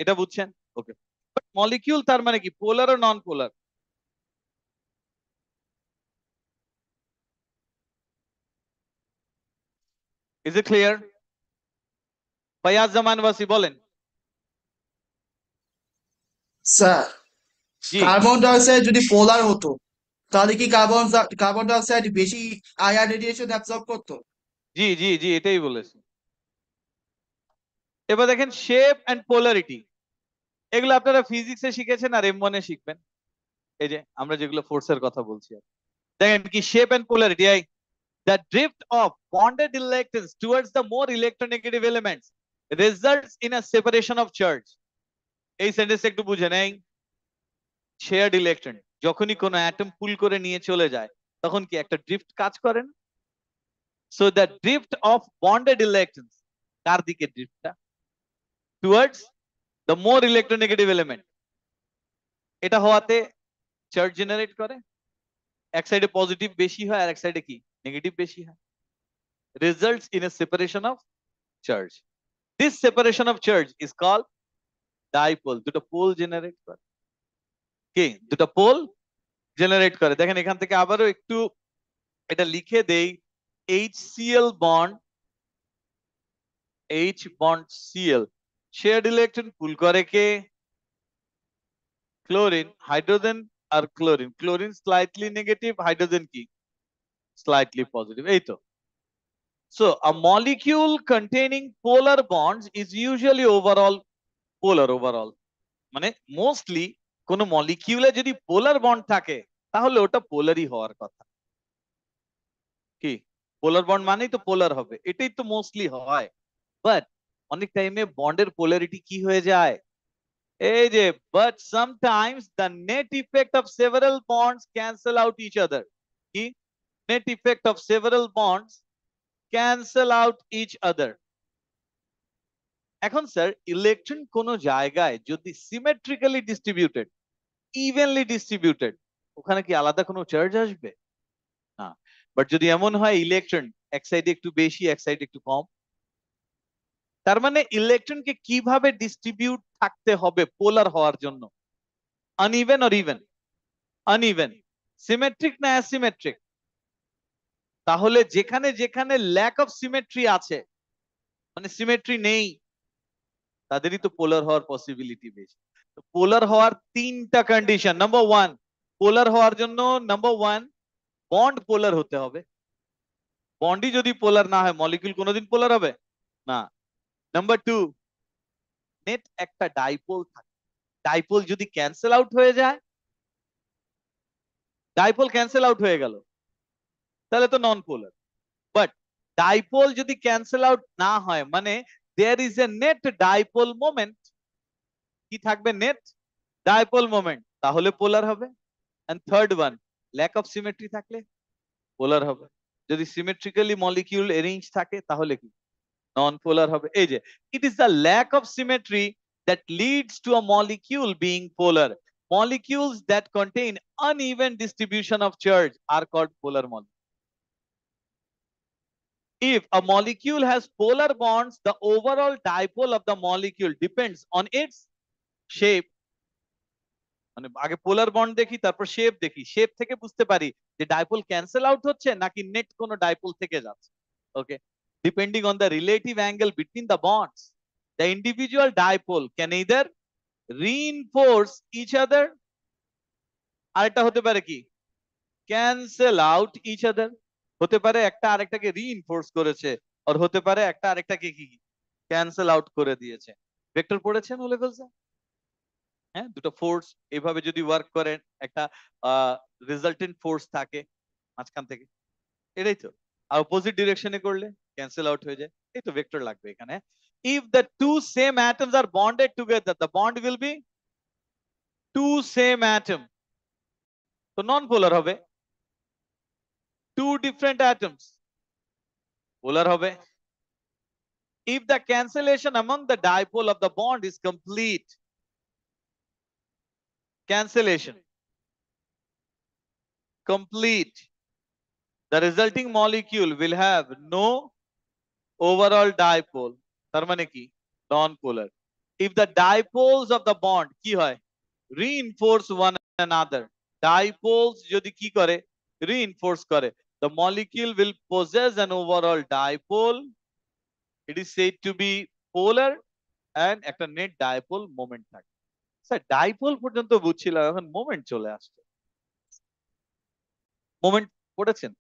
এটা বুঝছেন? ওকে। বাট মলিকিউল তার মানে কি পোলার ও non polar? Is it clear? Fayaz Zaman Wasi বলেন। স্যার, জি কার্বন ডাইঅক্সাইড যদি পোলার হতো তাহলে কি কার্বন ডাইঅক্সাইড বেশি আইআর রেডিয়েশন অ্যাবজর্ব করতো? জি জি জি এটাই বলেছি। এবার দেখেন শেপ এন্ড পোলারিটি, এগুলো আপনারা ফিজিক্সে শিখেছেন আর M1 এ শিখবেন। এই যে আমরা যেগুলো ফোর্সের কথা বলছি, দেখেন কি shape and polarity. The drift of bonded electrons towards the more electronegative elements results in a separation of charge. এই সেন্টেন্স একটু বুঝে নেই। শেয়ার্ড ইলেকট্রন যখনই কোনো অ্যাটম পুল করে নিয়ে চলে যায় তখন কি একটা ড্রিফট কাজ করেন? So the drift of bonded electrons, কার দিকে ড্রিফটটা? Towards the more electronegative element. এটা হওয়াতে চার্জ জেনারেট করে, এক সাইডে পজিটিভ বেশি হয় আর এক সাইডে কি নেগেটিভ বেশি হয়। Results in a separation of charge. This separation of charge is called dipole. দুটো পোল জেনারেট করে, কি দুটো পোল জেনারেট করে। দেখেন এখান থেকে আবারও একটু এটা লিখে দেই। HCl bond, H bond Cl, shared electron pull করে কে? ক্লোরিন। হাইড্রোজেন আর chlorine, chlorine slightly negative, hydrogen কি slightly positive, এই তো। So a molecule containing polar bonds is usually overall overall, মানে মোস্টলি কোন মলিকিউলে যদি পোলার বন্ড থাকে তাহলে ওটা পোলারই হওয়ার কথা। কি পোলার বন্ড মানেই তো পোলার হবে, এটাই তো মোস্টলি হয়। বাট অনেক টাইমে বন্ডের পোলারিটি কি হয়ে যায়? এই যে but sometimes the net effect of several bonds cancel out each other. কি net effect of several bonds cancel out each other. এখন স্যার ইলেকট্রন কোন জায়গায় যদি সিমেট্রিক্যালি ডিস্ট্রিবিউটেড, ইভেনলি ডিস্ট্রিবিউটেড, ওখানে কি আলাদা কোনো চার্জ আসবে? না। বাট যদি এমন হয় ইলেকট্রন এক সাইডে একটু বেশি এক সাইডে একটু কম, তার মানে ইলেকট্রনকে কিভাবে ডিস্ট্রিবিউট থাকতে হবে পোলার হওয়ার জন্য? Uneven or even? Uneven. Symmetric না অ্যাসিমেট্রিক? তাহলে যেখানে যেখানে ল্যাক অফ সিমেট্রি আছে, মানে সিমেট্রি নেই, তাদেরই তো পোলার হওয়ার পসিবিলিটি বেশি। তো পোলার হওয়ার তিনটা কন্ডিশন। নাম্বার ওয়ান, পোলার হওয়ার জন্য নাম্বার ওয়ান বন্ড পোলার হতে হবে। বন্ডই যদি পোলার না হয় মলিকিউল কোনোদিন পোলার হবে না। নাম্বার টু, নেট একটা ডাইপোল থাকে। ডাইপোল যদি ক্যান্সেল আউট হয়ে যায়, ডাইপোল ক্যান্সেল আউট হয়ে গেল তাহলে তো নন পোলার। বাট ডাইপোল যদি ক্যান্সেল আউট না হয় মানে there is a net dipole moment. কি থাকবে? নেট ডাইপোল মোমেন্ট, তাহলে পোলার হবে। And third one, lack of symmetry থাকলে পোলার হবে। যদি সিমেট্রিক্যালি মলিকিউল অ্যারেঞ্জ থাকে তাহলে কি নন পোলার হবে। এই যে it is the lack of symmetry that leads to a molecule being polar. Molecules that contain uneven distribution of charge are called polar molecules. If a molecule has polar bonds, the overall dipole of the molecule depends on its shape. মানে আগে পোলার bond দেখি তারপর shape দেখি, shape থেকে বুঝতে পারি যে dipole cancel out হচ্ছে নাকি নেট কোনো ডাইপোল থেকে যাচ্ছে। Okay, depending on the relative angle between the bonds, the individual dipole can either reinforce each other, আরেকটা হতে পারে কি ক্যান্সেল আউট each other। হতে পারে একটা আরেকটাকে রিইনফোর্স করেছে আর হতে পারে একটা আরেকটাকে কি ক্যান্সেল আউট করে দিয়েছে। ভেক্টর পড়েছেন ও লেভেলসে? হ্যাঁ, দুটো ফোর্স এইভাবে যদি ওয়ার্ক করেন, একটা রেজাল্টেন্ট ফোর্স থাকে মাঝখান থেকে, এটাই তো। আর অপোজিট ডিরেকশনে করলে ক্যান্সেল আউট হয়ে যায়, এই তো ভেক্টর লাগবে এখানে। If the to same atoms R bonded together, the bond will be to same atom, তো নন পোলার হবে। টু ডিফারেন্ট অ্যাটমস, পোলার হবে। If the cancellation among the dipole of the bond is complete, cancellation complete, the resulting molecule will have no overall dipole, তার মানে কি non polar. If the dipoles of the bond কি হয়, reinforce one another, dipoles যদি কি করে, reinforce করে, the molecule will possess an overall dipole, it is said to be polar, and একটা net dipole moment থাকে। স্যার ডাইপোল পর্যন্ত বুঝছিলাম, এখন মোমেন্ট চলে আসছে। মোমেন্ট পড়েছেন?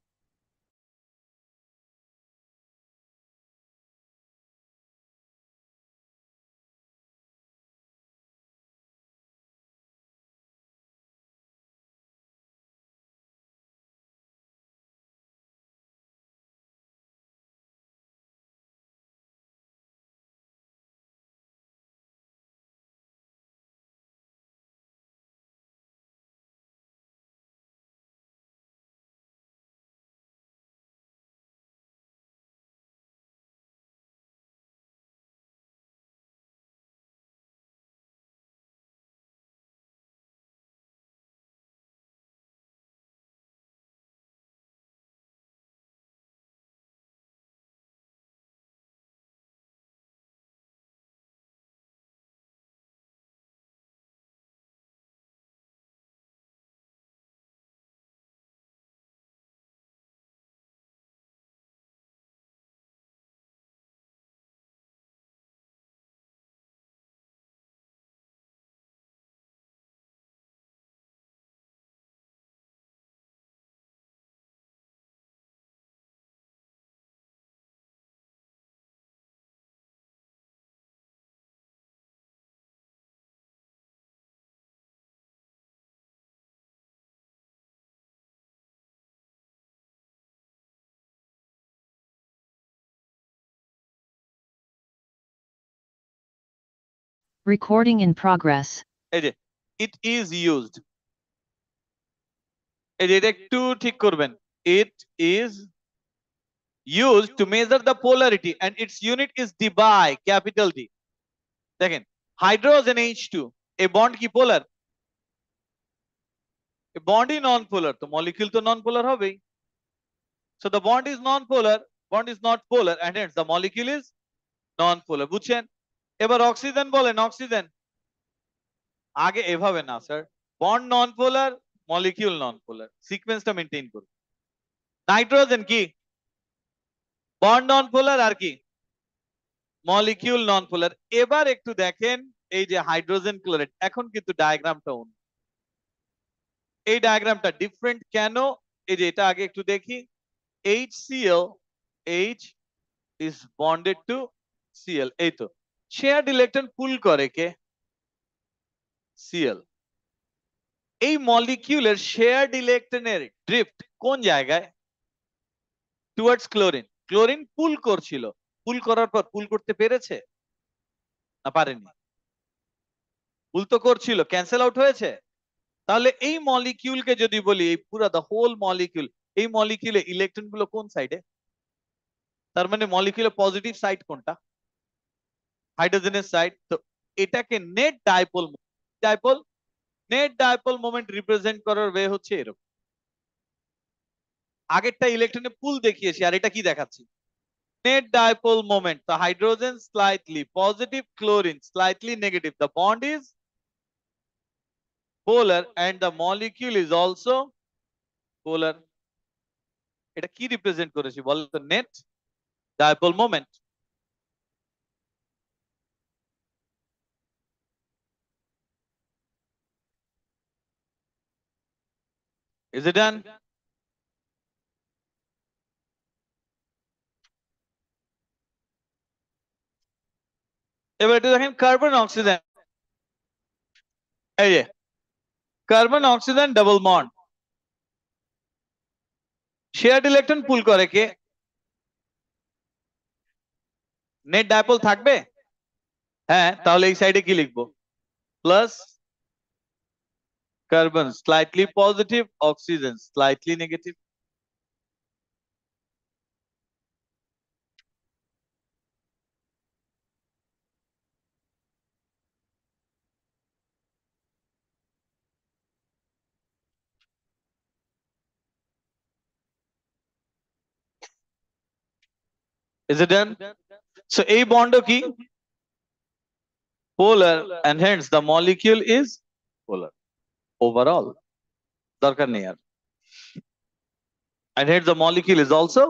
Recording in progress. এই যে it is used, এই যে এটা একটু ঠিক করবেন, it is used to measure the polarity and its unit is Debye, capital D। দেখেন হাইড্রোজেন H2, এই বন্ড কি পোলার? এই বন্ডই নন পোলার, তো মলিকিউল তো নন পোলার হবেই। So the bond is non-polar, bond is not polar, and hence the molecule is non-polar, বুঝছেন? এবার oxygen বলেন, অক্সিজেন আগে এভাবে না স্যার, বন্ড নন পোলার, মলিকিউল নন পোলার, সিকোয়েন্সটা মেইনটেইন করুন। নাইট্রোজেন কি বন্ড নন পোলার, আর কি মলিকিউল নন পোলার। এবার একটু দেখেন এই যে হাইড্রোজেন ক্লোরাইড, এখন কিন্তু ডায়াগ্রামটা অন্য, এই ডায়াগ্রামটা ডিফারেন্ট কেন, এই যে এটা আগে একটু দেখি, HCl, H is bonded to Cl, এই তো শেয়ারড ইলেকট্রন পুল করে কে, Cl। এই মলিকিউলের শেয়ারড ইলেকট্রনের ড্রিফট কোন জায়গায়, টুয়ার্ডস ক্লোরিন। ক্লোরিন পুল করছিল, পুল করার পর পুল করতে পেরেছে না পারেনি? পুল তো করছিল, ক্যান্সেল আউট হয়েছে। তাহলে এই মলিকিউলকে যদি বলি, এই পুরো দা হোল মলিকিউল, এই মলিকিউলে ইলেকট্রন গুলো কোন সাইডে, তার মানে মলিকিউলের পজিটিভ সাইড কোনটা, হাইড্রোজেনের সাইড। তো এটাকে net dipole, dipole net dipole moment represent করার ওয়ে হচ্ছে এরকম। আগেরটা ইলেকট্রনে পুল দেখিয়েছি, আর এটা কি দেখাচ্ছি, net dipole moment. The hydrogen slightly positive, chlorine slightly negative. The bond is polar and the molecule is also polar. এটা কি রিপ্রেজেন্ট করেছি বলতো, net dipole moment. Is it done? এবার এটা দেখেন কার্বন অক্সিজেন, এই যে carbon oxygen double bond, shared electron pull করে কে? নেট ডাইপোল থাকবে? হ্যাঁ, তাহলে এই সাইডে কি লিখবো? Plus carbon slightly positive, oxygen slightly negative. Is it done? So এই বন্ডও কি? Polar, and hence the molecule is polar overall, দরকার নেই আর। And hence the molecule is also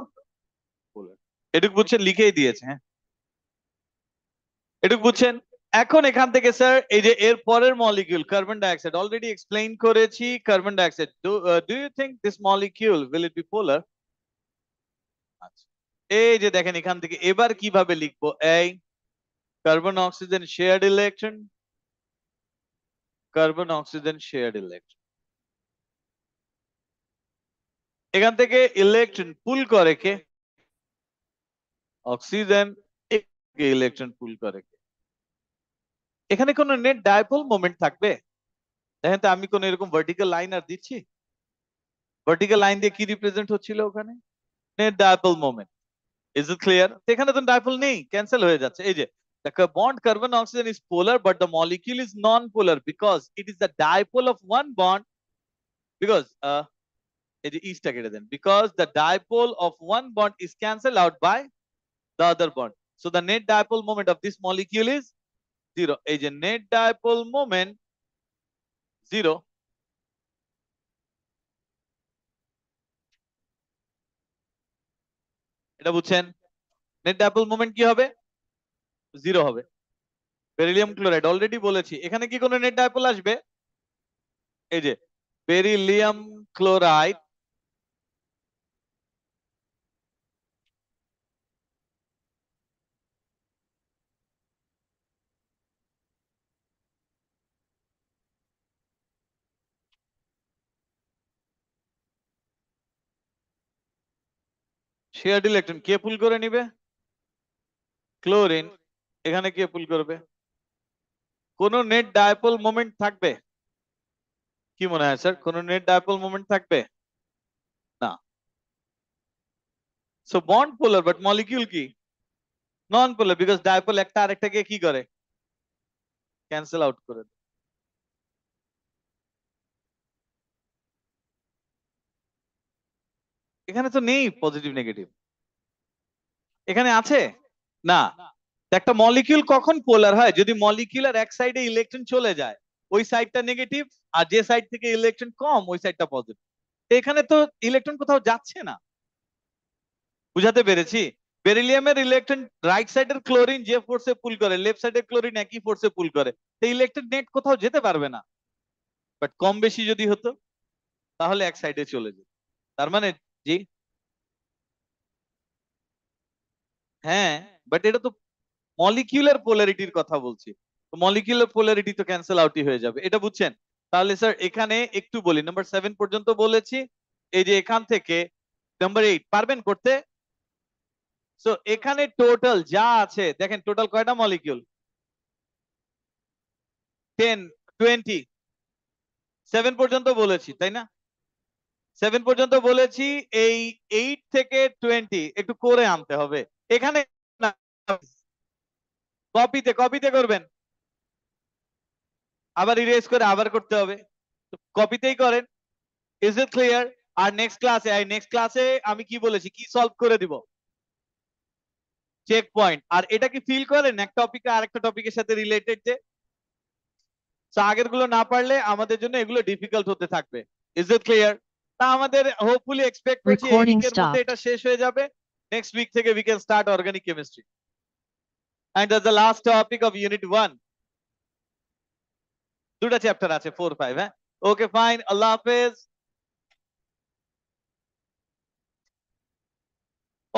polar. এটুকু বুঝছেন? লিখেই দিয়েছে, হ্যাঁ এটুকু বুঝছেন। এখন এখান থেকে স্যার এই যে এর পরের molecule carbon dioxide already explain করেছি। Carbon dioxide, do you think this molecule will it be polar? আচ্ছা, এই যে দেখেন এখান থেকে এবার কিভাবে লিখবো? এই carbon oxygen shared electron, carbon oxygen shared electron, এখান থেকে ইলেকট্রন পুল করে কে? অক্সিজেন। ইলেকট্রন পুল করে কে? এখানে কোনো নেট ডাইপোল মোমেন্ট থাকবে? দেখেন তো আমি কোন এরকম ভার্টিক্যাল লাইন আর দিচ্ছি? ভার্টিক্যাল লাইন দিয়ে কি রিপ্রেজেন্ট হচ্ছিল ওখানে? Net dipole moment. Is it clear? এখানে তো ডাইপোল নেই, ক্যান্সেল হয়ে যাচ্ছে। এই যে the bond carbon oxygen is polar but the molecule is non-polar because it is the dipole of one bond, because এই যে ইসটা কেটে দেন, because the dipole of one bond is cancelled out by the other bond, so the net dipole moment of this molecule is zero. এই যে net dipole moment zero, এটা বুঝছেন? Net dipole moment কি হবে? Zero হবে। Beryllium chloride already বলেছি, এখানে কি কোনো নেট ডাইপোল আসবে? এই যে বেরিলিয়াম ক্লোরাইড শেয়ার্ড ইলেকট্রন কে পুল করে নিবে? ক্লোরিন। এখানে কে পুল করবে? কোন নেট ডাইপোল মোমেন্ট থাকবে? কি মনে হয় স্যার, কোন নেট ডাইপোল মোমেন্ট থাকবে না? So bond polar but molecule কি নন পোলার, বিকজ ডাইপোল একটা আরেকটাকে কি করে? ক্যান্সেল আউট করে দেয়। এখানে তো নেই পজিটিভ নেগেটিভ, এখানে আছে না। একটা মলিকিউল কখন পোলার হয়? যদি মলিকিউলার এক সাইডে ইলেকট্রন চলে যায়, ওই সাইডটা নেগেটিভ, আর যে সাইড থেকে ইলেকট্রন কম ওই সাইডটা পজিটিভ। এখানে তো ইলেকট্রন কোথাও যাচ্ছে না। বুঝাতে পেরেছি? বেরিলিয়ামের ইলেকট্রন রাইট সাইডের ক্লোরিন যে ফোর্সে পুল করে, লেফট সাইডের ক্লোরিন একই ফোর্সে পুল করে, তো ইলেকট্রন নেট কোথাও যেতে পারবে না। বাট কম বেশি যদি হতো তাহলে এক সাইডে চলে যেত। তার মানে জি হ্যাঁ, বাট এটা তো মলিকিউলার পোলারিটির কথা বলছি, তো মলিকিউলার পোলারিটি তো ক্যান্সেল আউটই হয়ে যাবে, এটা বুঝছেন? তাহলে স্যার এখানে একটু বলি, নাম্বার 7 পর্যন্ত বলেছি। এই যে এখান থেকে নাম্বার 8 পারবেন করতে? সো এখানে টোটাল যা আছে দেখেন, টোটাল কয়টা মলিকিউল? 10, 20, 7 পর্যন্ত বলেছি তাই না? 7 পর্যন্ত বলেছি। এই 8 থেকে 20 একটু করে আনতে হবে এখানে। কপিতে কপিতে করবেন, আবার ইরেজ করে আবার করতে হবে, কপিতেই করেন। Is it clear? আর নেক্সট ক্লাসে আমি কি বলেছি, কি সলভ করে দিব? Check point. আর এটা কি ফিল করেন এক টপিকে আরেকটা টপিকের সাথে রিলেটেড যে আগের গুলো না পারলে আমাদের জন্য এগুলো ডিফিকাল্ট হতে থাকবে। Is it clear? তা আমাদের হোপফুলি এক্সপেক্ট করছি এই Recording উইকের মধ্যে stopped. এটা শেষ হয়ে যাবে। নেক্সট উইক থেকে we can start organic chemistry, and that's the last topic of unit 1। দুটো চ্যাপ্টার আছে 4, 5। হ্যাঁ, ওকে ফাইন, আল্লাহ হাফেজ।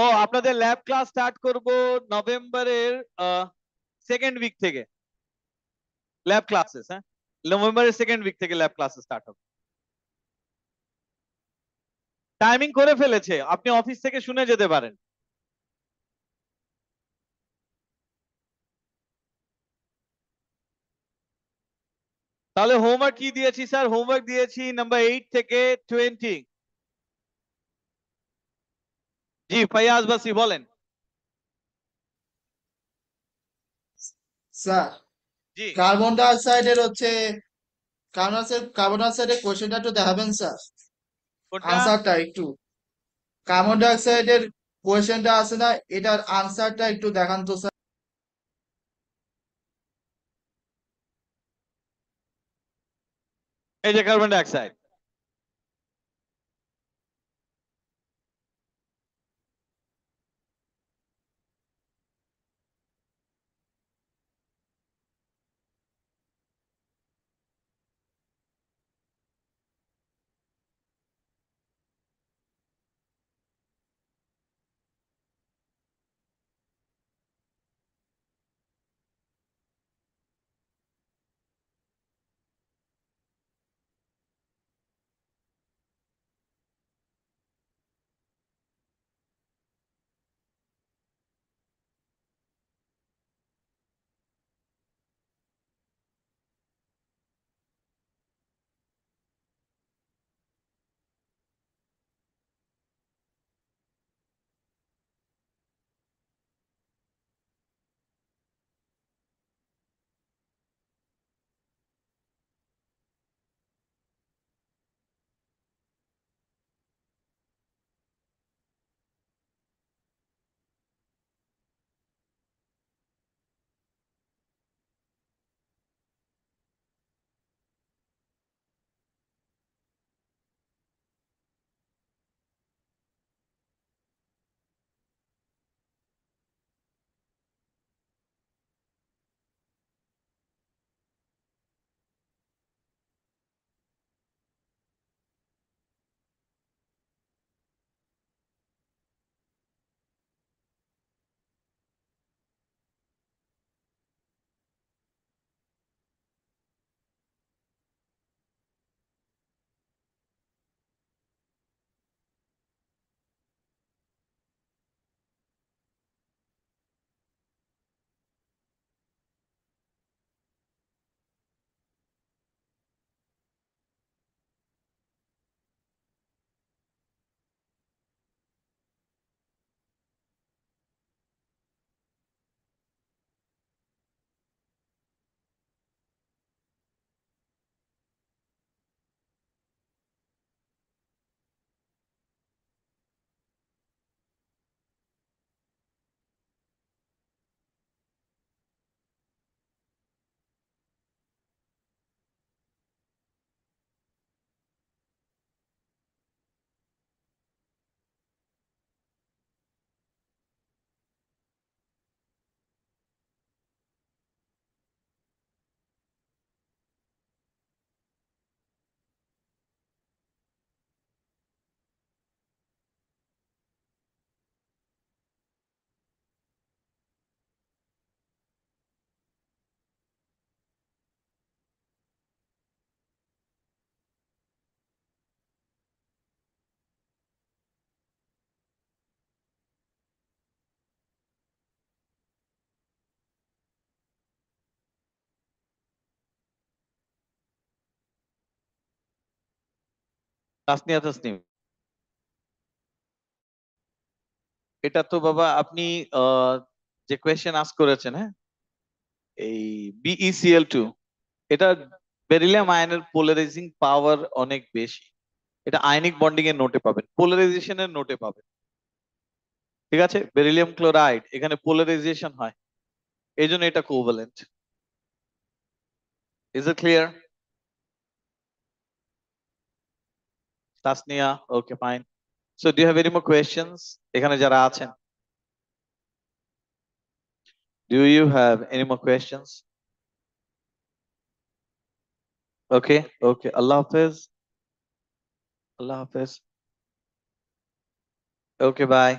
ও আপনাদের ল্যাব ক্লাস স্টার্ট করব নভেম্বরের সেকেন্ড উইক থেকে ল্যাব ক্লাসেস, হ্যাঁ নভেম্বরের সেকেন্ড উইক থেকে ল্যাব ক্লাসেস স্টার্ট হবে। টাইমিং করে ফেলেছে, আপনি অফিস থেকে শুনে যেতে পারেন। তাহলে হোমওয়ার্ক কি দিয়েছি স্যার? হোমওয়ার্ক দিয়েছি নাম্বার 8 থেকে 20। জি ফাইয়াজ বাসি বলেন। স্যার জি কার্বন ডাই অক্সাইডের হচ্ছে কার্বন ডাই অক্সাইডের কোশ্চেনটা একটু দেখাবেন স্যার, কোনটা? আনসারটা একটু। কার্বন ডাই অক্সাইডের কোশ্চেনটা আছে না, এটার আনসারটা একটু দেখান তো স্যার। এই যে carbon die oxide. Tasnia Tasnim, এটা তো বাবা আপনি যে কোয়েশ্চেন আস্ক করেছেন, হ্যাঁ এই BeCl2, এটা বেরিলিয়াম আয়নের পোলারাইজিং পাওয়ার অনেক বেশি। এটা আয়নিক বন্ডিং এর নোটে পাবেন, পোলারাইজেশনের নোটে পাবেন। ঠিক আছে, বেরিলিয়াম ক্লোরাইড এখানে পোলারাইজেশন হয়, এই জন্য এটা covalent. Is it clear? Tasnia, okay fine. So do you have any more questions এখানে যারা আছেন? Do you have any more questions? Okay okay, আল্লাহ হাফেজ। আল্লাহ হাফেজ। Okay by.